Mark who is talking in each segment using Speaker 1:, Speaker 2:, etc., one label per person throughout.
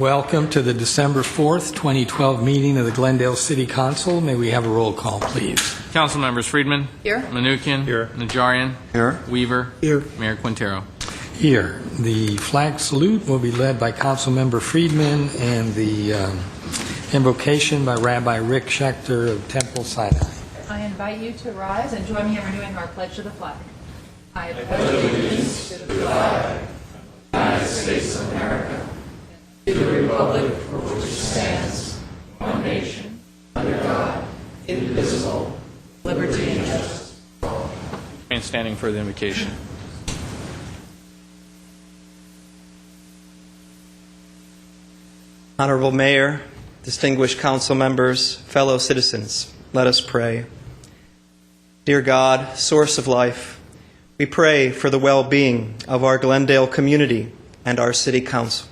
Speaker 1: Welcome to the December 4th, 2012 meeting of the Glendale City Council. May we have a roll call, please?
Speaker 2: Council members: Friedman.
Speaker 3: Here.
Speaker 2: Manukian.
Speaker 4: Here.
Speaker 2: Najarian.
Speaker 4: Here.
Speaker 2: Weaver.
Speaker 4: Here.
Speaker 2: Mayor Quintero.
Speaker 1: Here. The flag salute will be led by Councilmember Friedman and the invocation by Rabbi Rick Schechter of Temple Sinai.
Speaker 3: I invite you to rise and join me in renewing our pledge to the flag. I pledge allegiance to the flag of the United States of America, to the republic for which it stands, one nation, under God, indivisible, liberty and justice for all.
Speaker 2: And standing for the invocation.
Speaker 4: Honorable Mayor, distinguished council members, fellow citizens, let us pray. Dear God, source of life, we pray for the well-being of our Glendale community and our city council.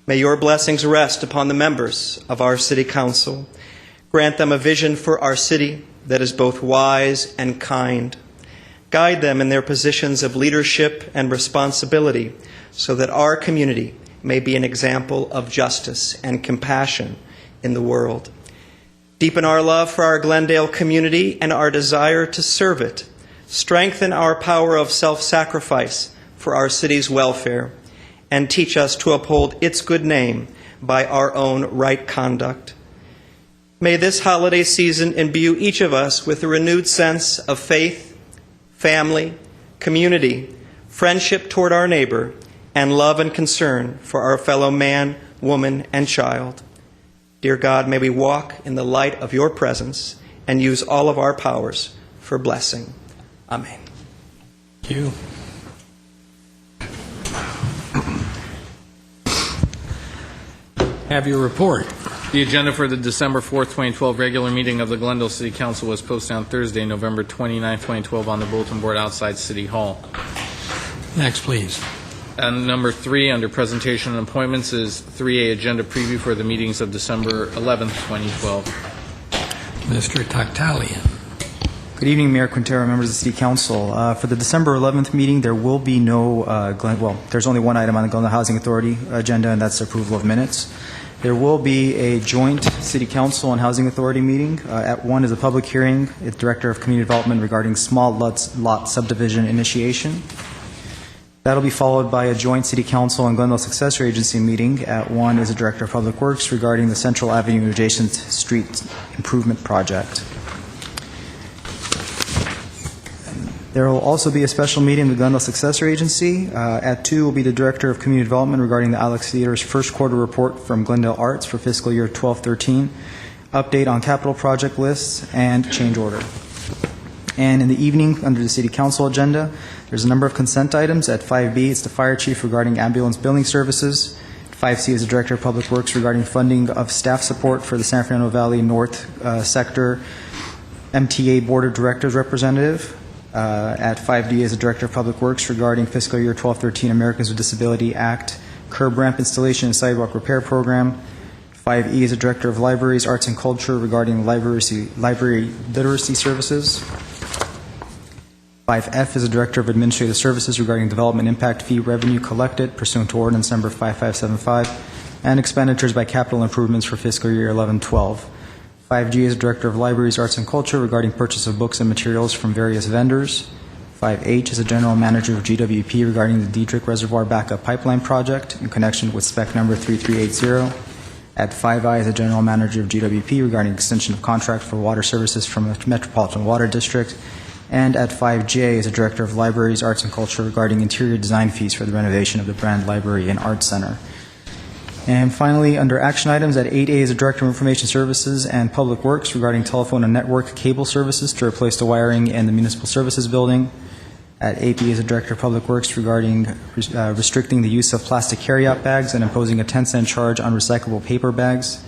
Speaker 4: May your blessings rest upon the members of our city council. Grant them a vision for our city that is both wise and kind. Guide them in their positions of leadership and responsibility so that our community may be an example of justice and compassion in the world. Deepen our love for our Glendale community and our desire to serve it. Strengthen our power of self-sacrifice for our city's welfare, and teach us to uphold its good name by our own right conduct. May this holiday season imbue each of us with a renewed sense of faith, family, community, friendship toward our neighbor, and love and concern for our fellow man, woman, and child. Dear God, may we walk in the light of your presence and use all of our powers for blessing. Amen.
Speaker 1: Thank you. Have your report.
Speaker 2: The agenda for the December 4th, 2012 regular meeting of the Glendale City Council was posted on Thursday, November 29th, 2012 on the bulletin board outside City Hall.
Speaker 1: Next, please.
Speaker 2: And number 3 under presentation and appointments is 3A agenda preview for the meetings of December 11th, 2012.
Speaker 1: Mr. Taktalian.
Speaker 5: Good evening, Mayor Quintero, members of the City Council. For the December 11th meeting, there will be no, there's only one item on the Glendale Housing Authority agenda, and that's approval of minutes. There will be a joint City Council and Housing Authority meeting. At 1 is a public hearing, with Director of Community Development regarding small lot subdivision initiation. That'll be followed by a joint City Council and Glendale Successor Agency meeting. At 1 is a Director of Public Works regarding the Central Avenue Adjacent Street Improvement Project. There will also be a special meeting of the Glendale Successor Agency. At 2 will be the Director of Community Development regarding the Alex Theater's first quarter report from Glendale Arts for fiscal year 12-13, update on capital project lists, and change order. And in the evening, under the City Council agenda, there's a number of consent items. At 5B, it's the Fire Chief regarding ambulance billing services. 5C is the Director of Public Works regarding funding of staff support for the San Fernando Valley North Sector MTA Board of Directors representative. At 5D is the Director of Public Works regarding fiscal year 12-13 Americans with Disability Act curb ramp installation and sidewalk repair program. 5E is the Director of Libraries, Arts, and Culture regarding library literacy services. 5F is the Director of Administrative Services regarding development impact fee revenue collected pursuant to Ordinance Number 5575 and expenditures by capital improvements for fiscal year 11-12. 5G is Director of Libraries, Arts, and Culture regarding purchase of books and materials from various vendors. 5H is the General Manager of GWP regarding the Diedrich Reservoir Backup Pipeline Project in connection with spec number 3380. At 5I is the General Manager of GWP regarding extension of contract for water services from the Metropolitan Water District. And at 5J is the Director of Libraries, Arts, and Culture regarding interior design fees for the renovation of the Brand Library and Arts Center. And finally, under action items, at 8A is the Director of Information Services and Public Works regarding telephone and network cable services to replace the wiring in the Municipal Services Building. At 8B is the Director of Public Works regarding restricting the use of plastic carryout bags and imposing a 10-cent charge on recyclable paper bags.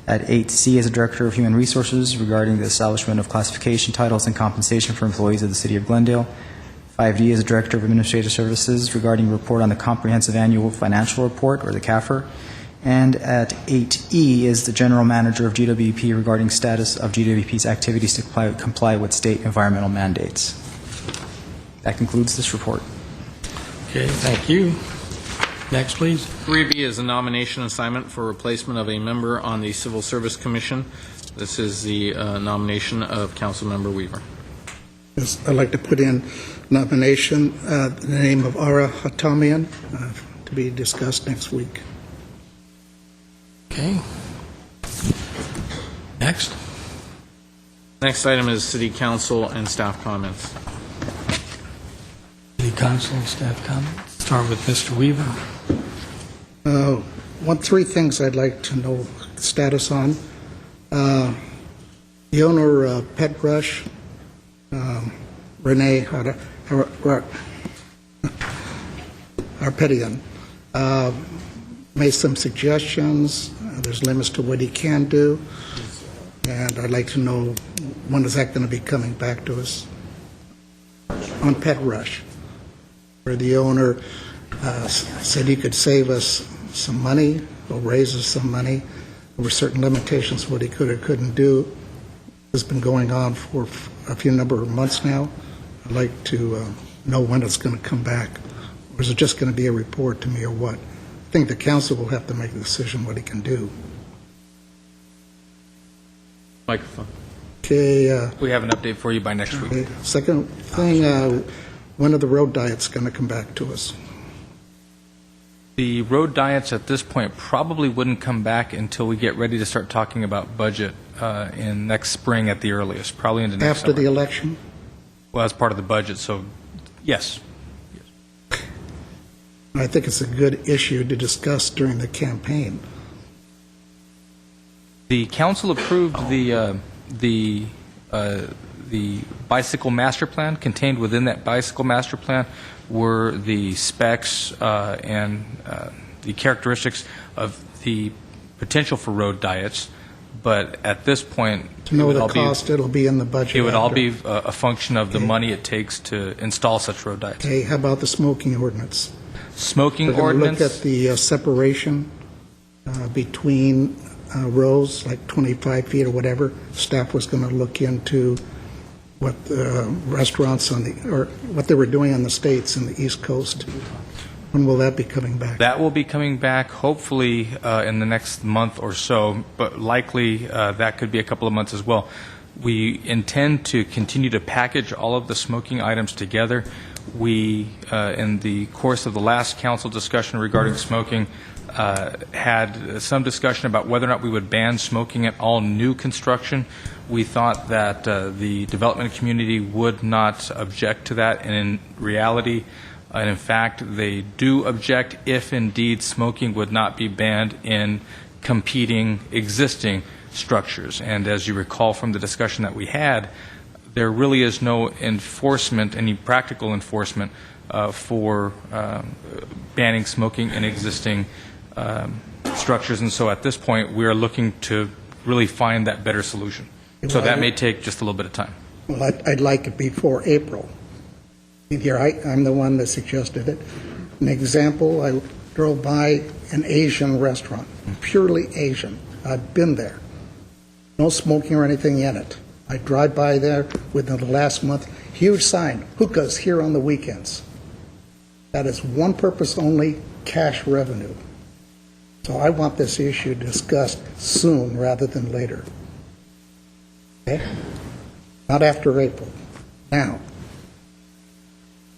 Speaker 5: At 8C is the Director of Human Resources regarding the establishment of classification titles and compensation for employees of the City of Glendale. 5D is the Director of Administrative Services regarding report on the Comprehensive Annual Financial Report, or the CAFR. And at 8E is the General Manager of GWP regarding status of GWP's activities to comply with state environmental mandates. That concludes this report.
Speaker 1: Okay, thank you. Next, please.
Speaker 2: 3B is a nomination assignment for replacement of a member on the Civil Service Commission. This is the nomination of Councilmember Weaver.
Speaker 6: Yes, I'd like to put in nomination, the name of Ara Hatamian, to be discussed next week.
Speaker 1: Okay. Next.
Speaker 2: Next item is City Council and staff comments.
Speaker 1: City Council staff comments. Start with Mr. Weaver.
Speaker 6: Three things I'd like to know status on. The owner of Pet Brush, Renee Arpetian, made some suggestions. There's limits to what he can do, and I'd like to know when is that going to be coming back to us on Pet Rush, where the owner said he could save us some money or raise us some money. There were certain limitations what he could or couldn't do. It's been going on for a few number of months now. I'd like to know when it's going to come back. Or is it just going to be a report to me or what? I think the council will have to make a decision what he can do.
Speaker 2: Microphone.
Speaker 6: Okay.
Speaker 7: We have an update for you by next week.
Speaker 6: Okay. Second thing, when are the road diets going to come back to us?
Speaker 7: The road diets at this point probably wouldn't come back until we get ready to start talking about budget in next spring at the earliest, probably into next
Speaker 6: After
Speaker 7: summer.
Speaker 6: the election?
Speaker 7: Well, as part of the budget, so yes.
Speaker 6: I think it's a good issue to discuss during the campaign.
Speaker 7: The council approved the bicycle master plan. Contained within that bicycle master plan were the specs and the characteristics of the potential for road diets. But at this point,
Speaker 6: To know the cost, it'll be in the budget.
Speaker 7: it would all
Speaker 6: after.
Speaker 7: be a function of the money it takes to install such road diets.
Speaker 6: Okay, how about the smoking ordinance?
Speaker 7: Smoking
Speaker 6: We're going to
Speaker 7: ordinance.
Speaker 6: look at the separation between rows, like 25 feet or whatever. Staff was going to look into what restaurants or what they were doing on the states in the East Coast. When will that be coming back?
Speaker 7: That will be coming back hopefully in the next month or so, but likely that could be a couple of months as well. We intend to continue to package all of the smoking items together. We, in the course of the last council discussion regarding smoking, had some discussion about whether or not we would ban smoking at all new construction. We thought that the development community would not object to that, and in reality, and in fact, they do object if indeed smoking would not be banned in competing existing structures. And as you recall from the discussion that we had, there really is no enforcement, any practical enforcement for banning smoking in existing structures. And so at this point, we are looking to really find that better solution. So that may take just a little bit of time.
Speaker 6: Well, I'd like it before April. Here, I'm the one that suggested it. An example, I drove by an Asian restaurant, purely Asian. I've been there. No smoking or anything in it. I drive by there within the last month, huge sign, hookahs here on the weekends. That is one purpose only, cash revenue. So I want this issue discussed soon rather than later. Okay? Not after April, now.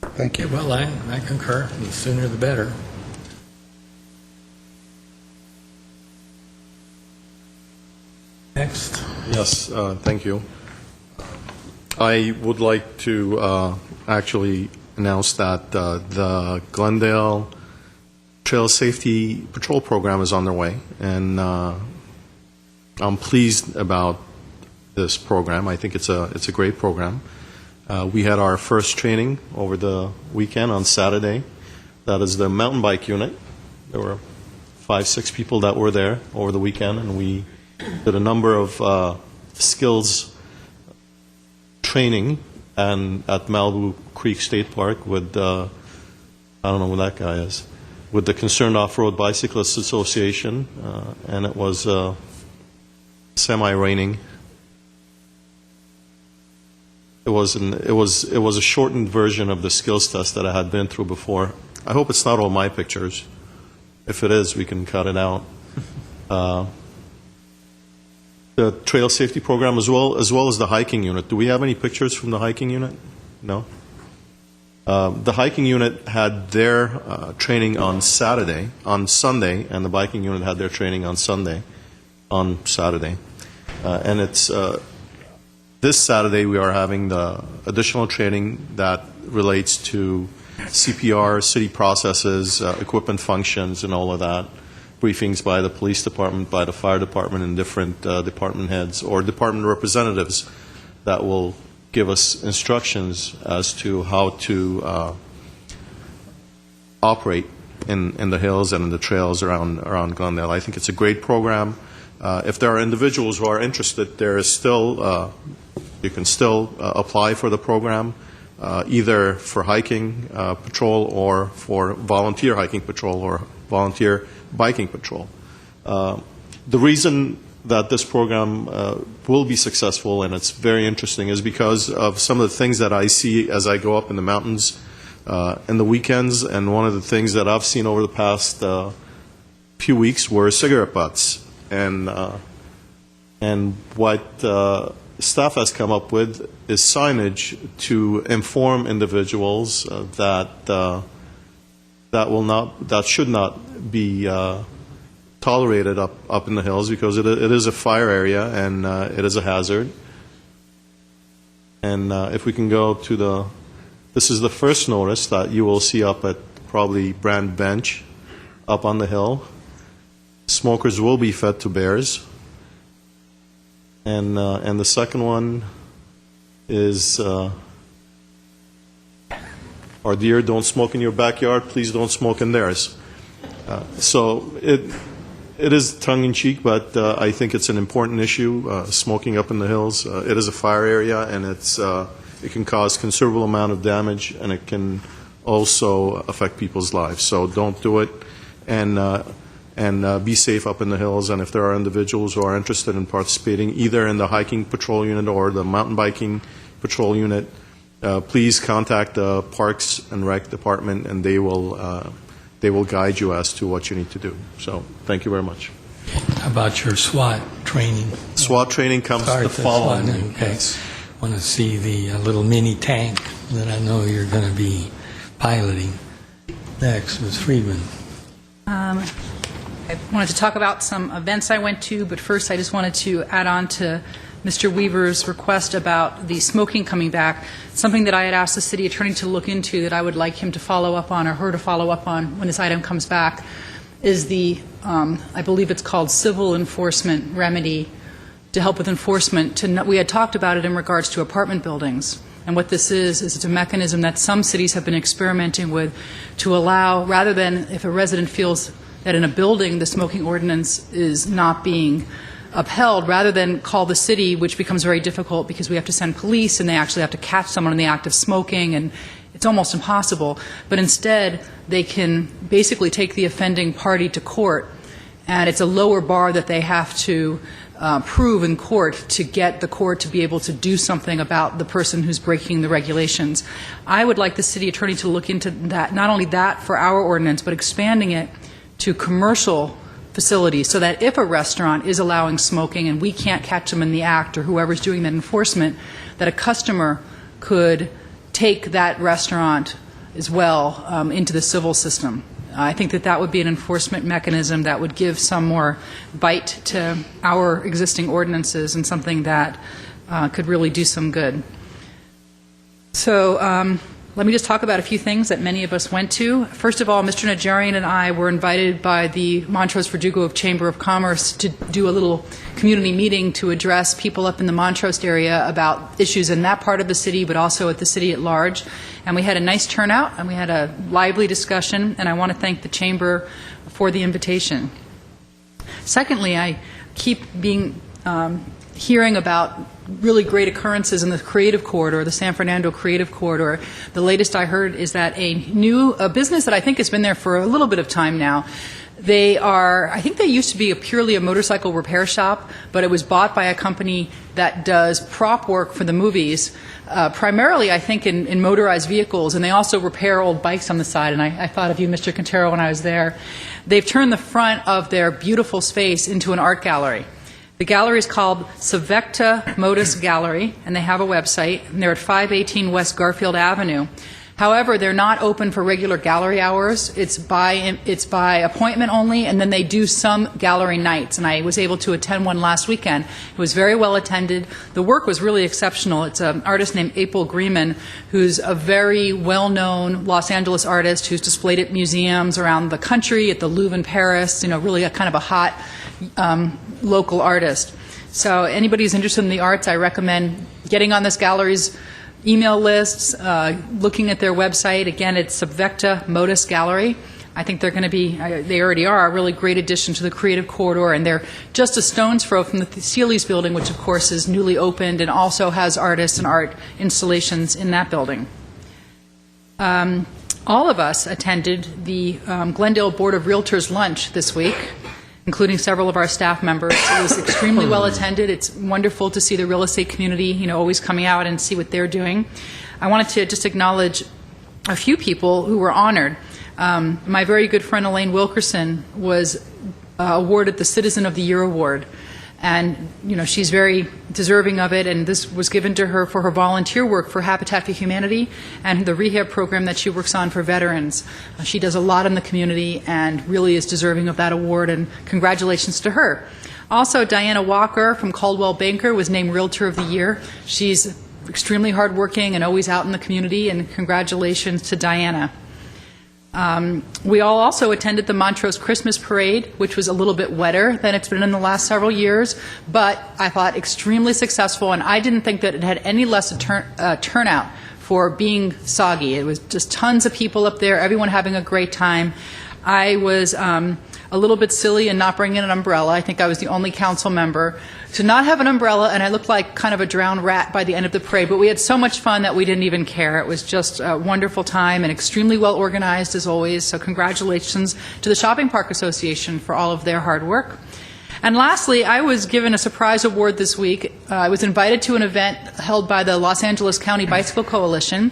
Speaker 6: Thank you.
Speaker 1: Well, I concur. The sooner the better. Next.
Speaker 8: Yes, thank you. I would like to actually announce that the Glendale Trail Safety Patrol Program is on their way, and I'm pleased about this program. I think it's a great program. We had our first training over the weekend on Saturday. That is the mountain bike unit. There were 5-6 people that were there over the weekend, and we did a number of skills training and at Malibu Creek State Park with, I don't know who that guy is, with the Concerned Off-Road Bicyclists Association, and it was semi-raining. It was a shortened version of the skills test that I had been through before. I hope it's not all my pictures. If it is, we can cut it out. The trail safety program as well as the hiking unit. Do we have any pictures from the hiking unit? No? The hiking unit had their training on Sunday, and the biking unit had their training on Saturday. And it's this Saturday we are having the additional training that relates to CPR, city processes, equipment functions, and all of that. Briefings by the police department, by the fire department, and different department heads or department representatives that will give us instructions as to how to operate in the hills and in the trails around Glendale. I think it's a great program. If there are individuals who are interested, there is still you can still apply for the program, either for hiking patrol or for volunteer hiking patrol or volunteer biking patrol. The reason that this program will be successful, and it's very interesting, is because of some of the things that I see as I go up in the mountains in the weekends. And one of the things that I've seen over the past few weeks were cigarette butts. And what staff has come up with is signage to inform individuals that should not be tolerated up in the hills, because it is a fire area and it is a hazard. And if we can go to this is the first notice that you will see up at probably Brand Bench up on the hill. Smokers will be fed to bears. And the second one is our deer don't smoke in your backyard, please don't smoke in theirs. So it is tongue-in-cheek, but I think it's an important issue, smoking up in the hills. It is a fire area, and it can cause considerable amount of damage, and it can also affect people's lives. So don't do it, and be safe up in the hills. And if there are individuals who are interested in participating either in the hiking patrol unit or the mountain biking patrol unit, please contact the Parks and Rec Department, and they will guide you as to what you need to do. So thank you very much.
Speaker 1: How about your SWAT training?
Speaker 8: SWAT training comes the following.
Speaker 1: Okay. Want to see the little mini tank that I know you're going to be piloting. Next, Ms. Friedman.
Speaker 3: I wanted to talk about some events I went to, but first I just wanted to add on to Mr. Weaver's request about the smoking coming back. Something that I had asked the city attorney to look into that I would like him to follow up on, or her to follow up on when this item comes back, is the, I believe it's called civil enforcement remedy to help with enforcement. We had talked about it in regards to apartment buildings. And what this is it's a mechanism that some cities have been experimenting with to allow, rather than if a resident feels that in a building the smoking ordinance is not being upheld, rather than call the city, which becomes very difficult because we have to send police and they actually have to catch someone in the act of smoking, and it's almost impossible. But instead, they can basically take the offending party to court, and it's a lower bar that they have to prove in court to get the court to be able to do something about the person who's breaking the regulations. I would like the city attorney to look into that, not only that for our ordinance, but expanding it to commercial facilities, so that if a restaurant is allowing smoking and we can't catch them in the act, or whoever's doing that enforcement, that a customer could take that restaurant as well into the civil system. I think that that would be an enforcement mechanism that would give some more bite to our existing ordinances, and something that could really do some good. So let me just talk about a few things that many of us went to. First of all, Mr. Najarian and I were invited by the Montrose Verdugo Chamber of Commerce to do a little community meeting to address people up in the Montrose area about issues in that part of the city, but also at the city at large. And we had a nice turnout, and we had a lively discussion, and I want to thank the Chamber for the invitation. Secondly, I keep hearing about really great occurrences in the Creative Corridor, the San Fernando Creative Corridor. The latest I heard is that a business that I think has been there for a little bit of time now I think they used to be purely a motorcycle repair shop, but it was bought by a company that does prop work for the movies, primarily, I think, in motorized vehicles, and they also repair old bikes on the side, and I thought of you, Mr. Quintero, when I was there. They've turned the front of their beautiful space into an art gallery. The gallery is called Savecta Modus Gallery, and they have a website, and they're at 518 West Garfield Avenue. However, they're not open for regular gallery hours. It's by appointment only, and then they do some gallery nights. And I was able to attend one last weekend. It was very well attended. The work was really exceptional. It's an artist named April Grieman, who's a very well-known Los Angeles artist who's displayed at museums around the country, at the Louvre in Paris. Really a kind of a hot local artist. So anybody who's interested in the arts, I recommend getting on this gallery's email lists, looking at their website. Again, it's Savecta Modus Gallery. I think they're going to be, they already are, a really great addition to the creative corridor, and they're just a stone's throw from the Seeley's building, which of course is newly opened and also has artists and art installations in that building. All of us attended the Glendale Board of Realtors lunch this week, including several of our staff members. It was extremely well attended. It's wonderful to see the real estate community, always coming out and see what they're doing. I wanted to just acknowledge a few people who were honored. My very good friend Elaine Wilkerson was awarded the Citizen of the Year Award. And, she's very deserving of it, and this was given to her for her volunteer work for Habitat for Humanity and the rehab program that she works on for veterans. She does a lot in the community and really is deserving of that award, and congratulations to her. Also, Diana Walker from Caldwell Banker was named Realtor of the Year. She's extremely hardworking and always out in the community, and congratulations to Diana. We all also attended the Montrose Christmas Parade, which was a little bit wetter than it's been in the last several years, but I thought extremely successful, and I didn't think that it had any less turnout for being soggy. It was just tons of people up there, everyone having a great time. I was a little bit silly in not bringing an umbrella. I think I was the only council member to not have an umbrella, and I looked like kind of a drowned rat by the end of the parade, but we had so much fun that we didn't even care. It was just a wonderful time and extremely well organized as always, so congratulations to the Shopping Park Association for all of their hard work. And lastly, I was given a surprise award this week. I was invited to an event held by the Los Angeles County Bicycle Coalition.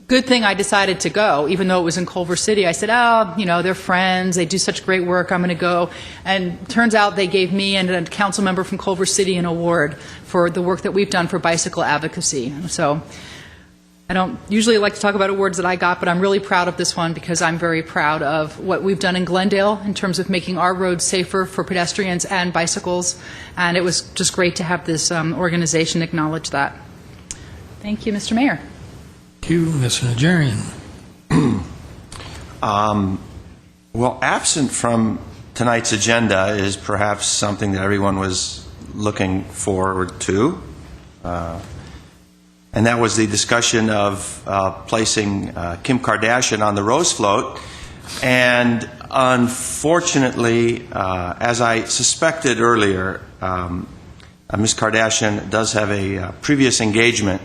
Speaker 3: Good thing I decided to go, even though it was in Culver City. I said, they're friends, they do such great work, I'm going to go. And turns out they gave me and a council member from Culver City an award for the work that we've done for bicycle advocacy. So I don't usually like to talk about awards that I got, but I'm really proud of this one because I'm very proud of what we've done in Glendale in terms of making our roads safer for pedestrians and bicycles. And it was just great to have this organization acknowledge that. Thank you, Mr. Mayor.
Speaker 1: Thank you, Mr. Najarian.
Speaker 9: Well, absent from tonight's agenda is perhaps something that everyone was looking forward to, and that was the discussion of placing Kim Kardashian on the Rose Float. And unfortunately, as I suspected earlier, Ms. Kardashian does have a previous engagement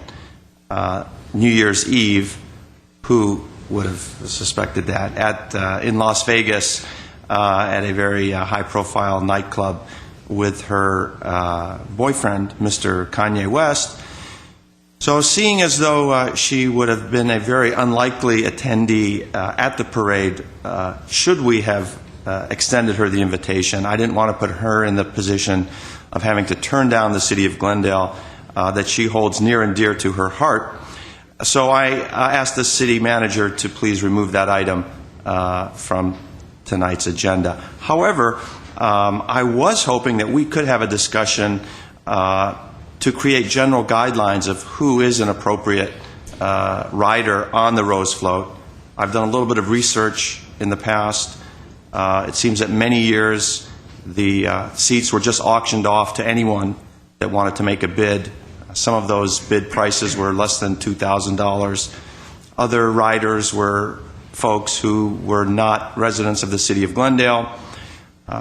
Speaker 9: New Year's Eve. Who would have suspected that? In Las Vegas, at a very high-profile nightclub with her boyfriend, Mr. Kanye West. So seeing as though she would have been a very unlikely attendee at the parade, should we have extended her the invitation, I didn't want to put her in the position of having to turn down the city of Glendale that she holds near and dear to her heart. So I asked the city manager to please remove that item from tonight's agenda. However, I was hoping that we could have a discussion to create general guidelines of who is an appropriate rider on the Rose Float. I've done a little bit of research in the past. It seems that many years the seats were just auctioned off to anyone that wanted to make a bid. Some of those bid prices were less than $2,000. Other riders were folks who were not residents of the city of Glendale.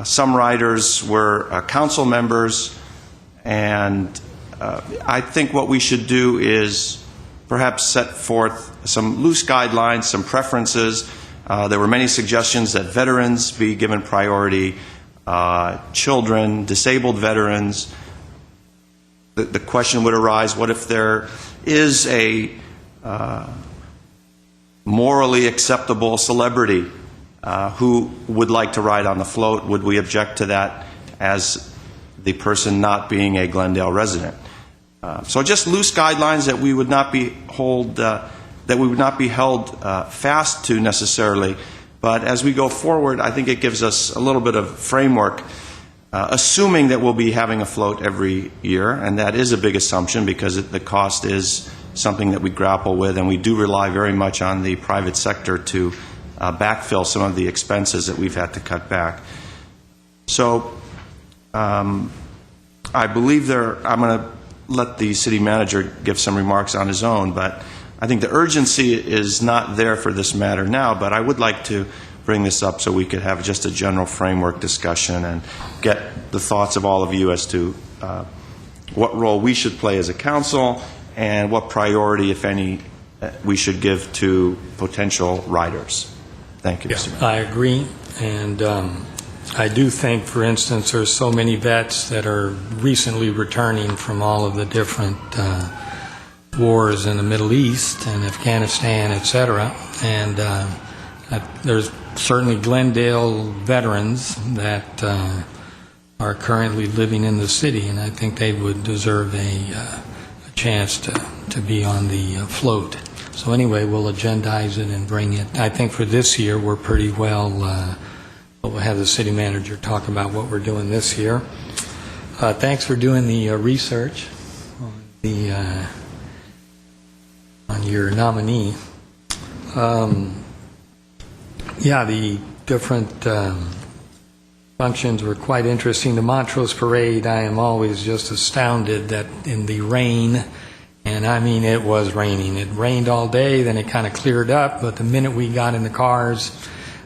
Speaker 9: Some riders were council members, and I think what we should do is perhaps set forth some loose guidelines, some preferences, There were many suggestions that veterans be given priority, children, disabled veterans. The question would arise, what if there is a morally acceptable celebrity who would like to ride on the float? Would we object to that as the person not being a Glendale resident? So just loose guidelines that we would not be held fast to necessarily. But as we go forward, I think it gives us a little bit of framework, assuming that we'll be having a float every year, and that is a big assumption because the cost is something that we grapple with, and we do rely very much on the private sector to backfill some of the expenses that we've had to cut back. So I believe I'm going to let the city manager give some remarks on his own, but I think the urgency is not there for this matter now, but I would like to bring this up so we could have just a general framework discussion and get the thoughts of all of you as to what role we should play as a council and what priority, if any, we should give to potential riders. Thank you, Mr. Mayor.
Speaker 1: I agree, and I do think, for instance, there's so many vets that are recently returning from all of the different wars in the Middle East and Afghanistan, etc., and there's certainly Glendale veterans that are currently living in the city, and I think they would deserve a chance to be on the float. So anyway, we'll agendize it and bring it. I think for this year, we're pretty well, we'll have the city manager talk about what we're doing this year. Thanks for doing the research on your nominee. Yeah, the different functions were quite interesting. The Montrose Parade, I am always just astounded that in the rain, and I mean it was raining. It rained all day, then it kind of cleared up, but the minute we got in the cars,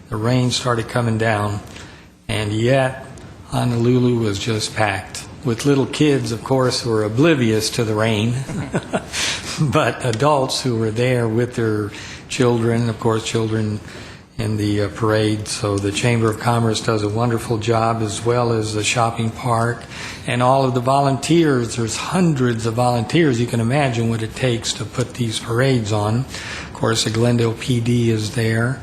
Speaker 1: the rain started coming down, and yet Honolulu was just packed with little kids, of course, who were oblivious to the rain, but adults who were there with their children, of course, children in the parade. So the Chamber of Commerce does a wonderful job, as well as the shopping park and all of the volunteers. There's hundreds of volunteers. You can imagine what it takes to put these parades on. Of course, the Glendale PD is there,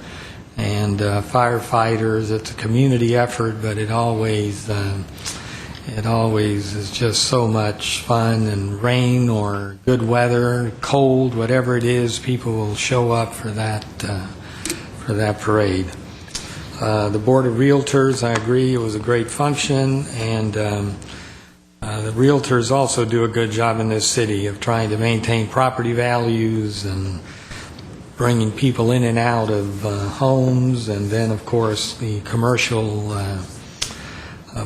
Speaker 1: and firefighters. It's a community effort, but it always is just so much fun. And rain or good weather, cold, whatever it is, people will show up for that parade. The Board of Realtors, I agree, it was a great function, and the Realtors also do a good job in this city of trying to maintain property values and bringing people in and out of homes, and then, of course, the commercial,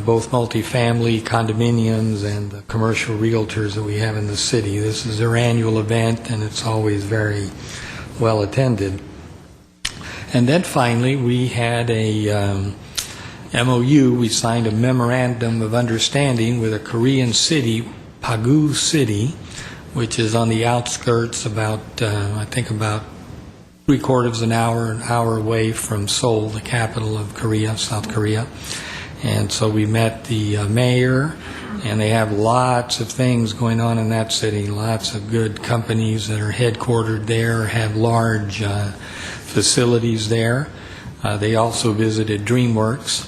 Speaker 1: both multifamily condominiums and the commercial realtors that we have in the city. This is their annual event, and it's always very well attended. And then finally, we had a MOU. We signed a memorandum of understanding with a Korean city, Pagu City, which is on the outskirts, about I think about 3/4 an hour away from Seoul, the capital of Korea, South Korea. And so we met the mayor, and they have lots of things going on in that city, lots of good companies that are headquartered there, have large facilities there. They also visited DreamWorks,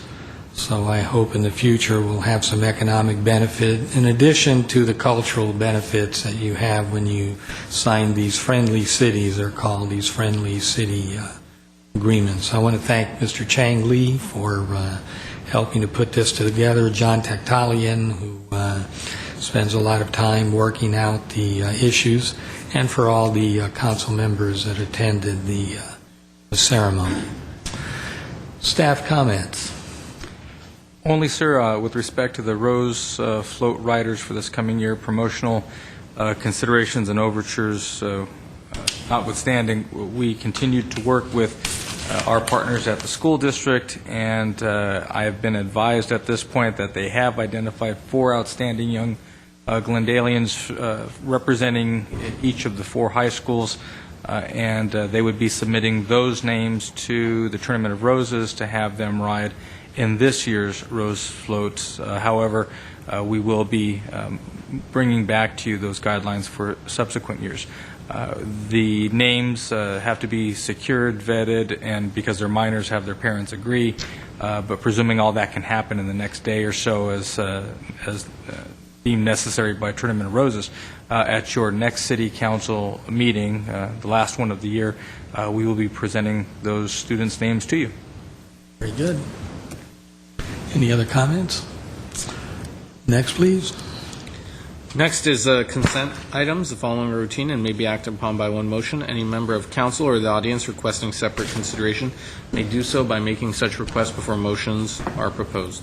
Speaker 1: so I hope in the future we'll have some economic benefit in addition to the cultural benefits that you have when you sign these friendly cities. They're called these friendly city agreements. I want to thank Mr. Chang Lee for helping to put this together, John Taktalian, who spends a lot of time working out the issues, and for all the council members that attended the ceremony. Staff comments.
Speaker 7: Only, sir, with respect to the Rose Float Riders for this coming year, promotional considerations and overtures notwithstanding, we continue to work with our partners at the school district, and I have been advised at this point that they have identified 4 outstanding young Glendalians representing each of the 4 high schools and they would be submitting those names to the Tournament of Roses to have them ride in this year's Rose Floats. However, we will be bringing back to you those guidelines for subsequent years. The names have to be secured, vetted, and because they're minors, have their parents agree. But presuming all that can happen in the next day or so, as deemed necessary by Tournament of Roses, at your next City Council meeting, the last one of the year, we will be presenting those students' names to you.
Speaker 1: Very good. Any other comments? Next, please.
Speaker 2: Next is consent items. The following are routine and may be acted upon by one motion. Any member of council or the audience requesting separate consideration may do so by making such request before motions are proposed.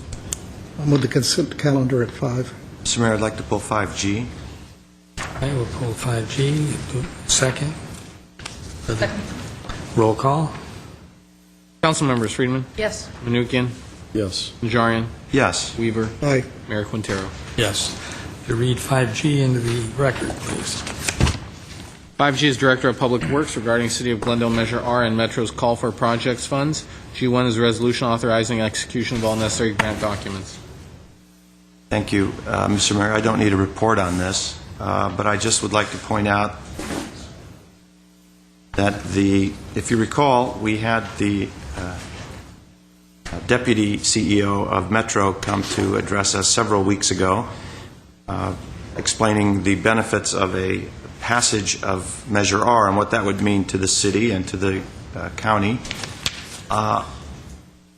Speaker 6: I'll move the consent calendar at 5.
Speaker 9: Mr. Mayor, I'd like to pull 5G.
Speaker 1: I will pull 5G. Second.
Speaker 3: Second.
Speaker 1: Roll call.
Speaker 2: Council members: Friedman,
Speaker 3: Yes.
Speaker 2: Menuchyan,
Speaker 8: Yes.
Speaker 2: Najarian,
Speaker 9: Yes.
Speaker 2: Weaver,
Speaker 6: Aye.
Speaker 2: Mayor Quintero.
Speaker 1: Yes. To read 5G into the record, please.
Speaker 2: 5G is Director of Public Works regarding City of Glendale Measure R and Metro's call for projects funds. G1 is a resolution authorizing execution of all necessary grant documents.
Speaker 9: Thank you, Mr. Mayor. I don't need a report on this, but I just would like to point out that if you recall, we had the Deputy CEO of Metro come to address us several weeks ago, explaining the benefits of a passage of Measure R and what that would mean to the city and to the county.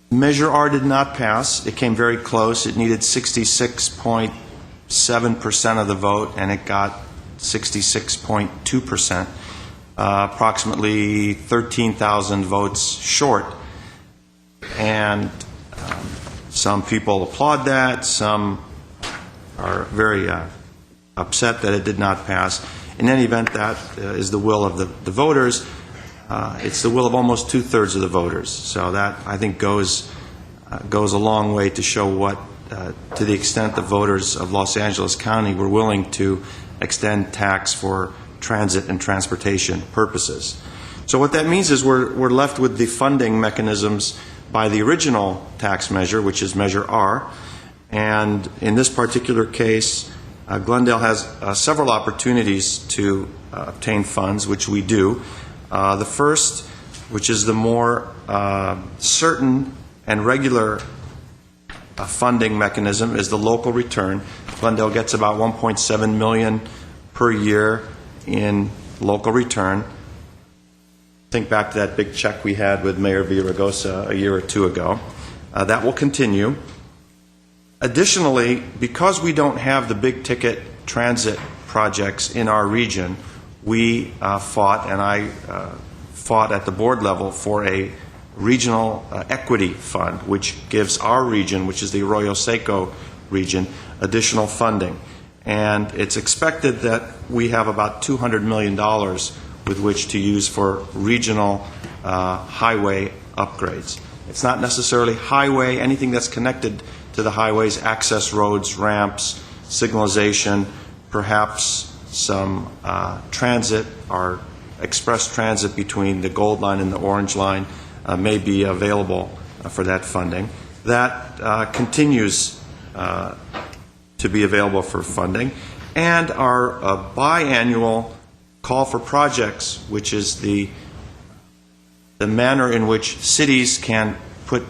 Speaker 9: Measure R did not pass. It came very close. It needed 66.7% of the vote, and it got 66.2%, approximately 13,000 votes short. And some people applaud that. Some are very upset that it did not pass. In any event, that is the will of the voters. It's the will of almost two-thirds of the voters. So that, I think, goes a long way to show what, to the extent the voters of Los Angeles County were willing to extend tax for transit and transportation purposes. So what that means is we're left with the funding mechanisms by the original tax measure, which is Measure R. And in this particular case, Glendale has several opportunities to obtain funds, which we do. The first, which is the more certain and regular funding mechanism, is the local return. Glendale gets about $1.7 million per year in local return. Think back to that big check we had with Mayor Villaraigosa a year or two ago. That will continue. Additionally, because we don't have the big ticket transit projects in our region, we fought, and I fought at the board level, for a regional equity fund, which gives our region, which is the Arroyo Seco region, additional funding. And it's expected that we have about $200 million with which to use for regional highway upgrades. It's not necessarily highway, anything that's connected to the highways, access roads, ramps, signalization, perhaps some transit or express transit between the Gold Line and the Orange Line may be available for that funding. That continues to be available for funding. And our biannual call for projects, which is the manner in which cities can put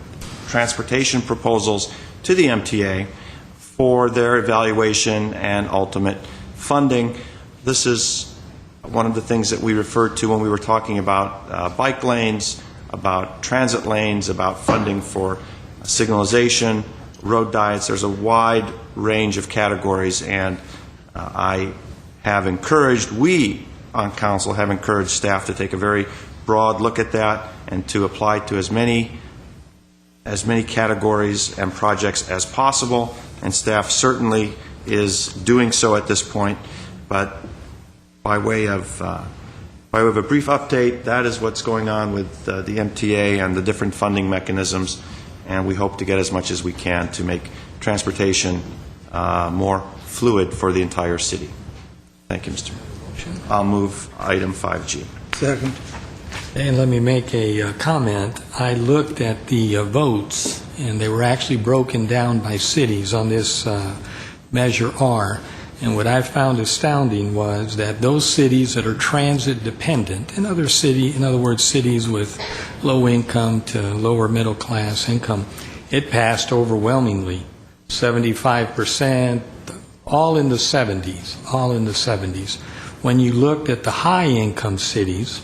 Speaker 9: transportation proposals to the MTA for their evaluation and ultimate funding. This is one of the things that we referred to when we were talking about bike lanes, about transit lanes, about funding for signalization, road diets. There's a wide range of categories, and I have encouraged, we on council have encouraged staff to take a very broad look at that and to apply to as many categories and projects as possible, and staff certainly is doing so at this point. But by way of a brief update, that is what's going on with the MTA and the different funding mechanisms, and we hope to get as much as we can to make transportation more fluid for the entire city. Thank you, Mr. Mayor. I'll move item 5G.
Speaker 6: Second.
Speaker 1: And let me make a comment. I looked at the votes, and they were actually broken down by cities on this Measure R. And what I found astounding was that those cities that are transit dependent, in other words, cities with low income to lower middle class income, it passed overwhelmingly, 75%, all in the 70s. When you looked at the high income cities,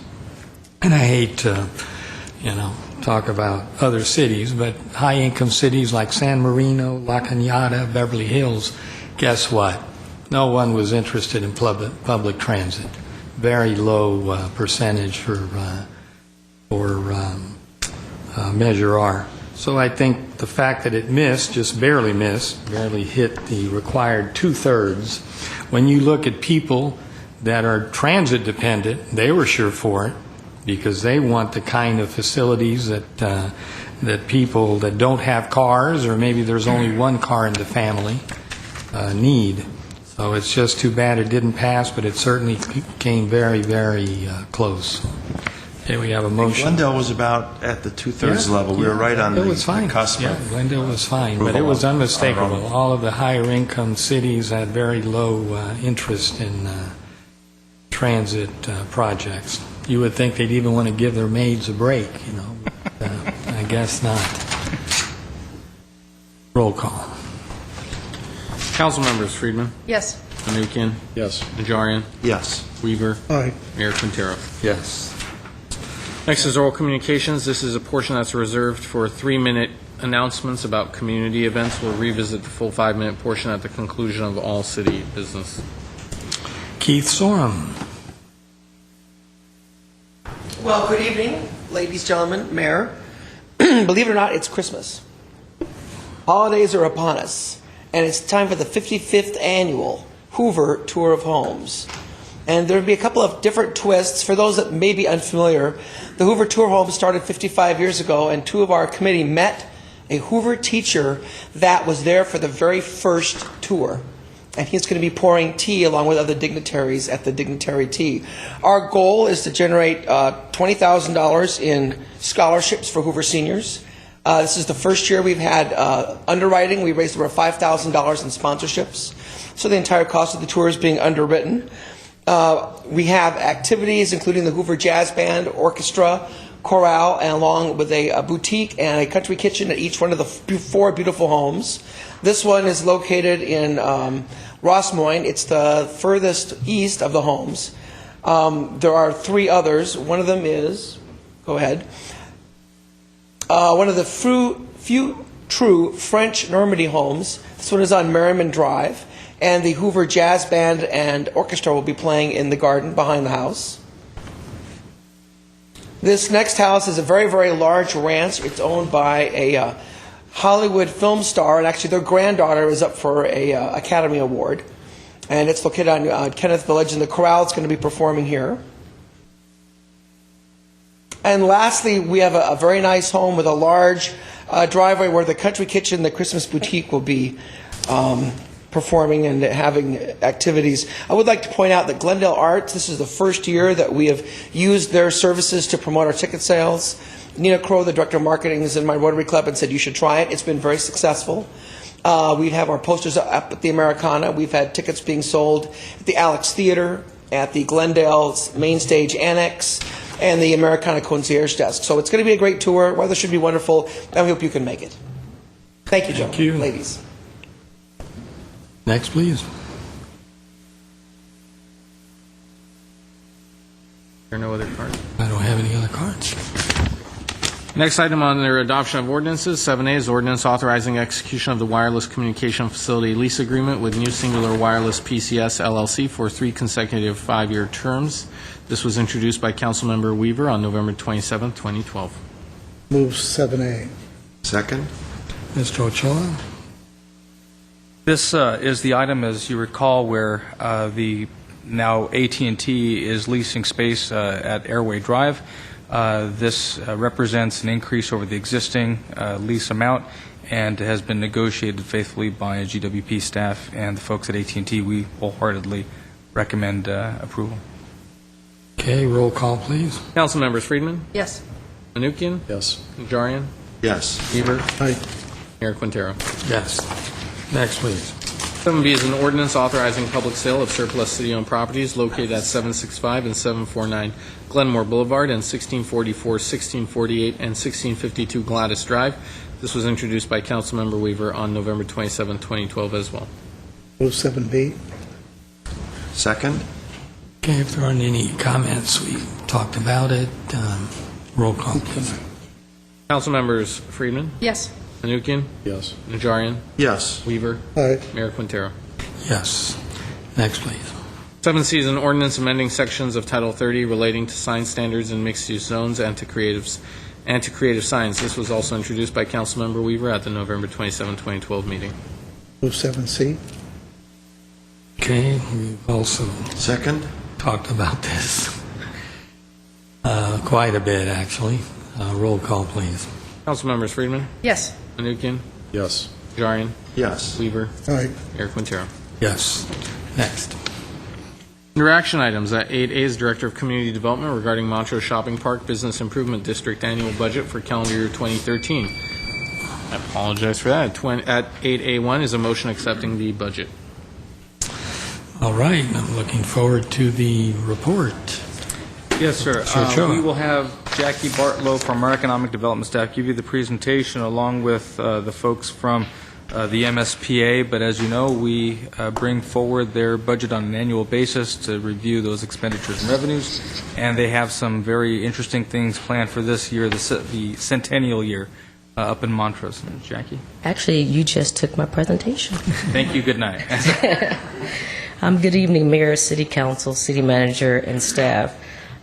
Speaker 1: and I hate to, talk about other cities, but high income cities like San Marino, La Cañada, Beverly Hills, guess what? No one was interested in public transit. Very low percentage for Measure R. So I think the fact that it barely hit the required two-thirds. When you look at people that are transit dependent, they were sure for it because they want the kind of facilities that people that don't have cars, or maybe there's only one car in the family, need. So it's just too bad it didn't pass, but it certainly came very, very close. Okay, we have a motion.
Speaker 9: Glendale was about at the two-thirds level. We were right on
Speaker 1: It was fine.
Speaker 9: the cusp.
Speaker 1: Yeah, Glendale was fine, but it was unmistakable. All of the higher income cities had very low interest in transit projects. You would think they'd even want to give their maids a break, but I guess not. Roll call.
Speaker 2: Council members: Friedman,
Speaker 3: Yes.
Speaker 2: Menuchyan,
Speaker 8: Yes.
Speaker 2: Najarian,
Speaker 9: Yes.
Speaker 2: Weaver,
Speaker 6: Aye.
Speaker 2: Mayor Quintero.
Speaker 1: Yes.
Speaker 2: Next is oral communications. This is a portion that's reserved for 3-minute announcements about community events. We'll revisit the full 5-minute portion at the conclusion of all city business.
Speaker 1: Keith Sorum.
Speaker 10: Well, good evening, ladies, gentlemen, Mayor. Believe it or not, it's Christmas. Holidays are upon us, and it's time for the 55th annual Hoover Tour of Homes. And there'll be a couple of different twists. For those that may be unfamiliar, the Hoover Tour of Homes started 55 years ago, and two of our committee met a Hoover teacher that was there for the very first tour. And he's going to be pouring tea along with other dignitaries at the Dignitary Tea. Our goal is to generate $20,000 in scholarships for Hoover seniors. This is the first year we've had underwriting. We raised over $5,000 in sponsorships. So the entire cost of the tour is being underwritten. We have activities including the Hoover Jazz Band, Orchestra, Chorale, and along with a boutique and a country kitchen at each one of the 4 beautiful homes. This one is located in Rossmoyne. It's the furthest east of the homes. There are 3 others. One of them is, go ahead, one of the few true French Normandy homes. This one is on Merriman Drive. And the Hoover Jazz Band and Orchestra will be playing in the garden behind the house. This next house is a very, very large ranch. It's owned by a Hollywood film star, and actually their granddaughter is up for a Academy Award. And it's located on Kenneth Village, and the chorale is going to be performing here. And lastly, we have a very nice home with a large driveway where the country kitchen, the Christmas boutique, will be performing and having activities. I would like to point out that Glendale Arts, this is the first year that we have used their services to promote our ticket sales. Nina Crow, the director of marketing, is in my Rotary Club and said you should try it. It's been very successful. We have our posters up at the Americana. We've had tickets being sold at the Alex Theater, at the Glendale Main Stage Annex, and the Americana Concierge Desk. So it's going to be a great tour. Weather should be wonderful, and we hope you can make it. Thank you, gentlemen.
Speaker 1: Thank you.
Speaker 10: Ladies.
Speaker 1: Next, please.
Speaker 2: There are no other cards.
Speaker 1: I don't have any other cards.
Speaker 2: Next item on their adoption of ordinances, 7A is ordinance authorizing execution of the wireless communication facility lease agreement with New Singular Wireless PCS LLC for 3 consecutive 5-year terms. This was introduced by Councilmember Weaver on November 27, 2012.
Speaker 6: Move 7A.
Speaker 9: Second?
Speaker 1: Mr. Ochoa?
Speaker 7: This is the item, as you recall, where the now AT&T is leasing space at Airway Drive. This represents an increase over the existing lease amount and has been negotiated faithfully by GWP staff and the folks at AT&T. We wholeheartedly recommend approval.
Speaker 1: Okay, roll call, please.
Speaker 2: Council members: Friedman,
Speaker 3: Yes.
Speaker 2: Menuchyan,
Speaker 8: Yes.
Speaker 2: Najarian,
Speaker 9: Yes.
Speaker 2: Weaver,
Speaker 6: Aye.
Speaker 2: Mayor Quintero.
Speaker 1: Yes. Next, please.
Speaker 2: 7B is an ordinance authorizing public sale of surplus city-owned properties located at 765 and 749 Glenmore Boulevard and 1644, 1648, and 1652 Gladys Drive. This was introduced by Councilmember Weaver on November 27, 2012 as well.
Speaker 6: Move 7B.
Speaker 9: Second?
Speaker 1: Okay, if there aren't any comments, we talked about it. Roll call, please.
Speaker 2: Council members: Friedman,
Speaker 3: Yes.
Speaker 2: Menuchyan,
Speaker 8: Yes.
Speaker 2: Najarian,
Speaker 9: Yes.
Speaker 2: Weaver,
Speaker 6: Aye.
Speaker 2: Mayor Quintero.
Speaker 1: Yes. Next, please.
Speaker 2: 7C is an ordinance amending sections of Title 30 relating to sign standards in mixed-use zones and to creative signs. This was also introduced by Councilmember Weaver at the November 27, 2012 meeting.
Speaker 6: Move 7C.
Speaker 1: Okay, we've also
Speaker 9: Second?
Speaker 1: talked about this quite a bit, actually. Roll call, please.
Speaker 2: Council members: Friedman,
Speaker 3: Yes.
Speaker 2: Menuchyan,
Speaker 8: Yes.
Speaker 2: Najarian,
Speaker 9: Yes.
Speaker 2: Weaver,
Speaker 6: Aye.
Speaker 2: Mayor Quintero.
Speaker 1: Yes. Next.
Speaker 2: Under action items, 8A is Director of Community Development regarding Montrose Shopping Park Business Improvement District annual budget for calendar year 2013. I apologize for that. At 8A1 is a motion accepting the budget.
Speaker 1: All right, I'm looking forward to the report.
Speaker 7: Yes, sir.
Speaker 1: Sure.
Speaker 7: We will have Jackie Bartlow from our Economic Development staff give you the presentation along with the folks from the MSPA, but as you know, we bring forward their budget on an annual basis to review those expenditures and revenues, and they have some very interesting things planned for this year, the centennial year, up in Montrose. Jackie?
Speaker 11: Actually, you just took my presentation.
Speaker 7: Thank you. Good night.
Speaker 11: Good evening, Mayor, City Council, City Manager, and staff.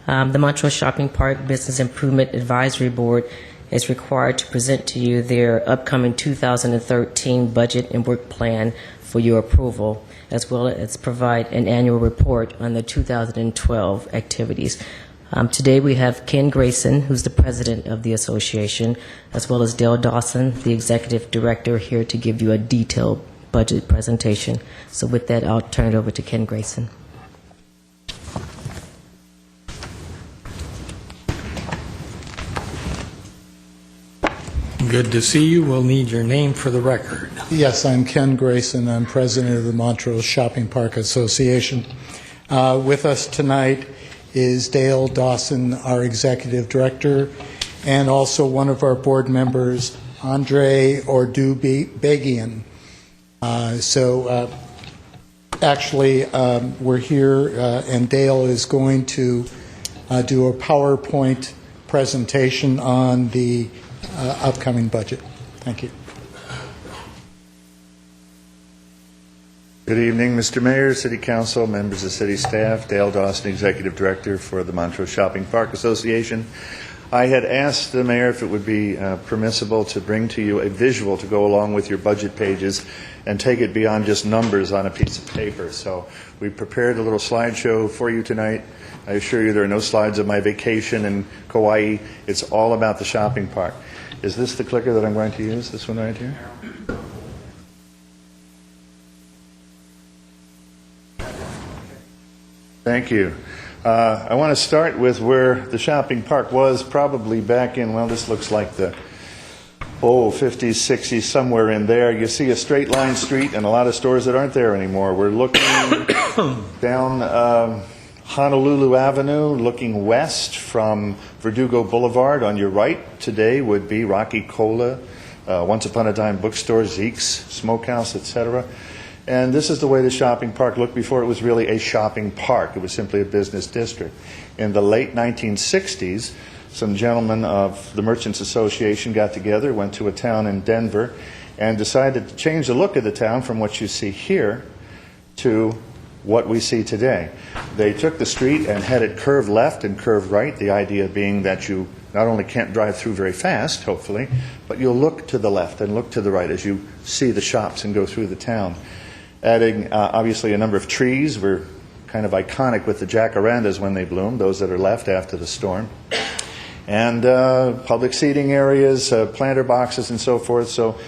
Speaker 11: The Montrose Shopping Park Business Improvement Advisory Board is required to present to you their upcoming 2013 budget and work plan for your approval, as well as provide an annual report on the 2012 activities. Today we have Ken Grayson, who's the president of the association, as well as Dale Dawson, the executive director, here to give you a detailed budget presentation. So with that, I'll turn it over to Ken Grayson.
Speaker 1: Good to see you. We'll need your name for the record.
Speaker 12: Yes, I'm Ken Grayson. I'm president of the Montrose Shopping Park Association. With us tonight is Dale Dawson, our executive director, and also one of our board members, Andre Ordu-Begian. Actually, we're here, and Dale is going to do a PowerPoint presentation on the upcoming budget. Thank you.
Speaker 13: Good evening, Mr. Mayor, City Council, members of City staff. Dale Dawson, Executive Director for the Montrose Shopping Park Association. I had asked the Mayor if it would be permissible to bring to you a visual to go along with your budget pages and take it beyond just numbers on a piece of paper. So we prepared a little slideshow for you tonight. I assure you there are no slides of my vacation in Kauai. It's all about the shopping park. Is this the clicker that I'm going to use, this one right here? Thank you. I want to start with where the shopping park was probably back in, well, this looks like the 50s, 60s, somewhere in there. You see a straight line street and a lot of stores that aren't there anymore. We're looking down Honolulu Avenue, looking west from Verdugo Boulevard. On your right today would be Rocky Cola, Once Upon a Time Bookstore, Zeke's Smokehouse, etc. And this is the way the shopping park looked before it was really a shopping park. It was simply a business district. In the late 1960s, some gentlemen of the Merchants Association got together, went to a town in Denver, and decided to change the look of the town from what you see here to what we see today. They took the street and had it curve left and curve right, the idea being that you not only can't drive through very fast, hopefully, but you'll look to the left and look to the right as you see the shops and go through the town. Adding, obviously, a number of trees. We're kind of iconic with the jacarandas when they bloom, those that are left after the storm. And public seating areas, planter boxes, and so forth. So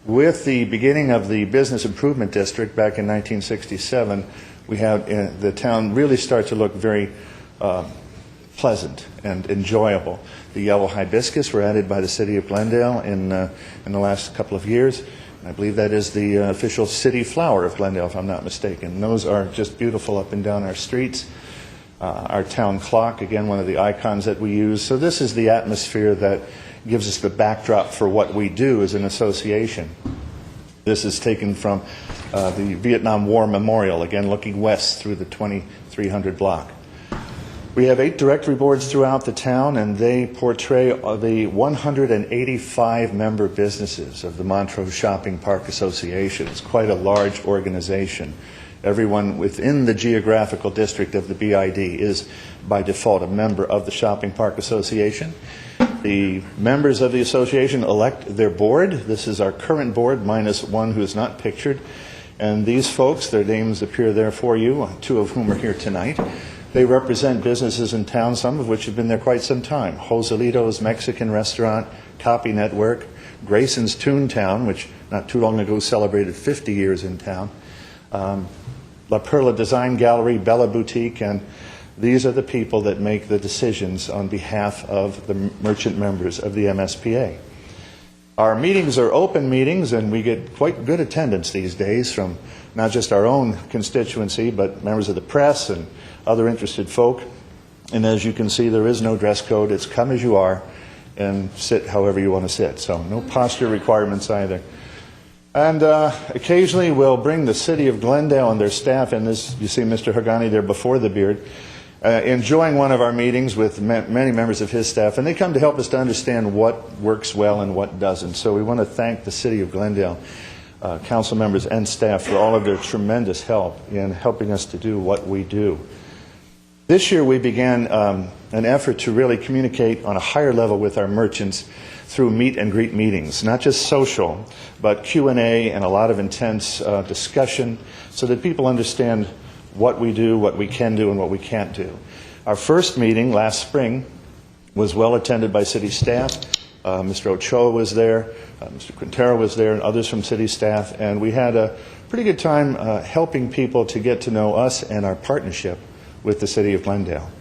Speaker 13: with the beginning of the Business Improvement District back in 1967, we had the town really start to look very pleasant and enjoyable. The yellow hibiscus were added by the city of Glendale in the last couple of years. I believe that is the official city flower of Glendale, if I'm not mistaken. And those are just beautiful up and down our streets. Our town clock, again, one of the icons that we use. So this is the atmosphere that gives us the backdrop for what we do as an association. This is taken from the Vietnam War Memorial, again, looking west through the 2300 block. We have 8 directory boards throughout the town, and they portray the 185 member businesses of the Montrose Shopping Park Association. It's quite a large organization. Everyone within the geographical district of the BID is, by default, a member of the Shopping Park Association. The members of the association elect their board. This is our current board, minus one who is not pictured. And these folks, their names appear there for you, 2 of whom are here tonight. They represent businesses in town, some of which have been there quite some time. Joselito's Mexican Restaurant, Copy Network, Grayson's Toontown, which not too long ago celebrated 50 years in town, La Perla Design Gallery, Bella Boutique, and these are the people that make the decisions on behalf of the merchant members of the MSPA. Our meetings are open meetings, and we get quite good attendance these days from not just our own constituency, but members of the press and other interested folk. And as you can see, there is no dress code. It's come as you are and sit however you want to sit. So no posture requirements either. And occasionally we'll bring the city of Glendale and their staff, and this, you see Mr. Hagani there before the beard, enjoying one of our meetings with many members of his staff, and they come to help us to understand what works well and what doesn't. So we want to thank the city of Glendale, council members and staff, for all of their tremendous help in helping us to do what we do. This year we began an effort to really communicate on a higher level with our merchants through meet and greet meetings, not just social, but Q&A and a lot of intense discussion so that people understand what we do, what we can do, and what we can't do. Our first meeting last spring was well attended by city staff. Mr. Ochoa was there, Mr. Quintero was there, and others from city staff, and we had a pretty good time helping people to get to know us and our partnership with the city of Glendale.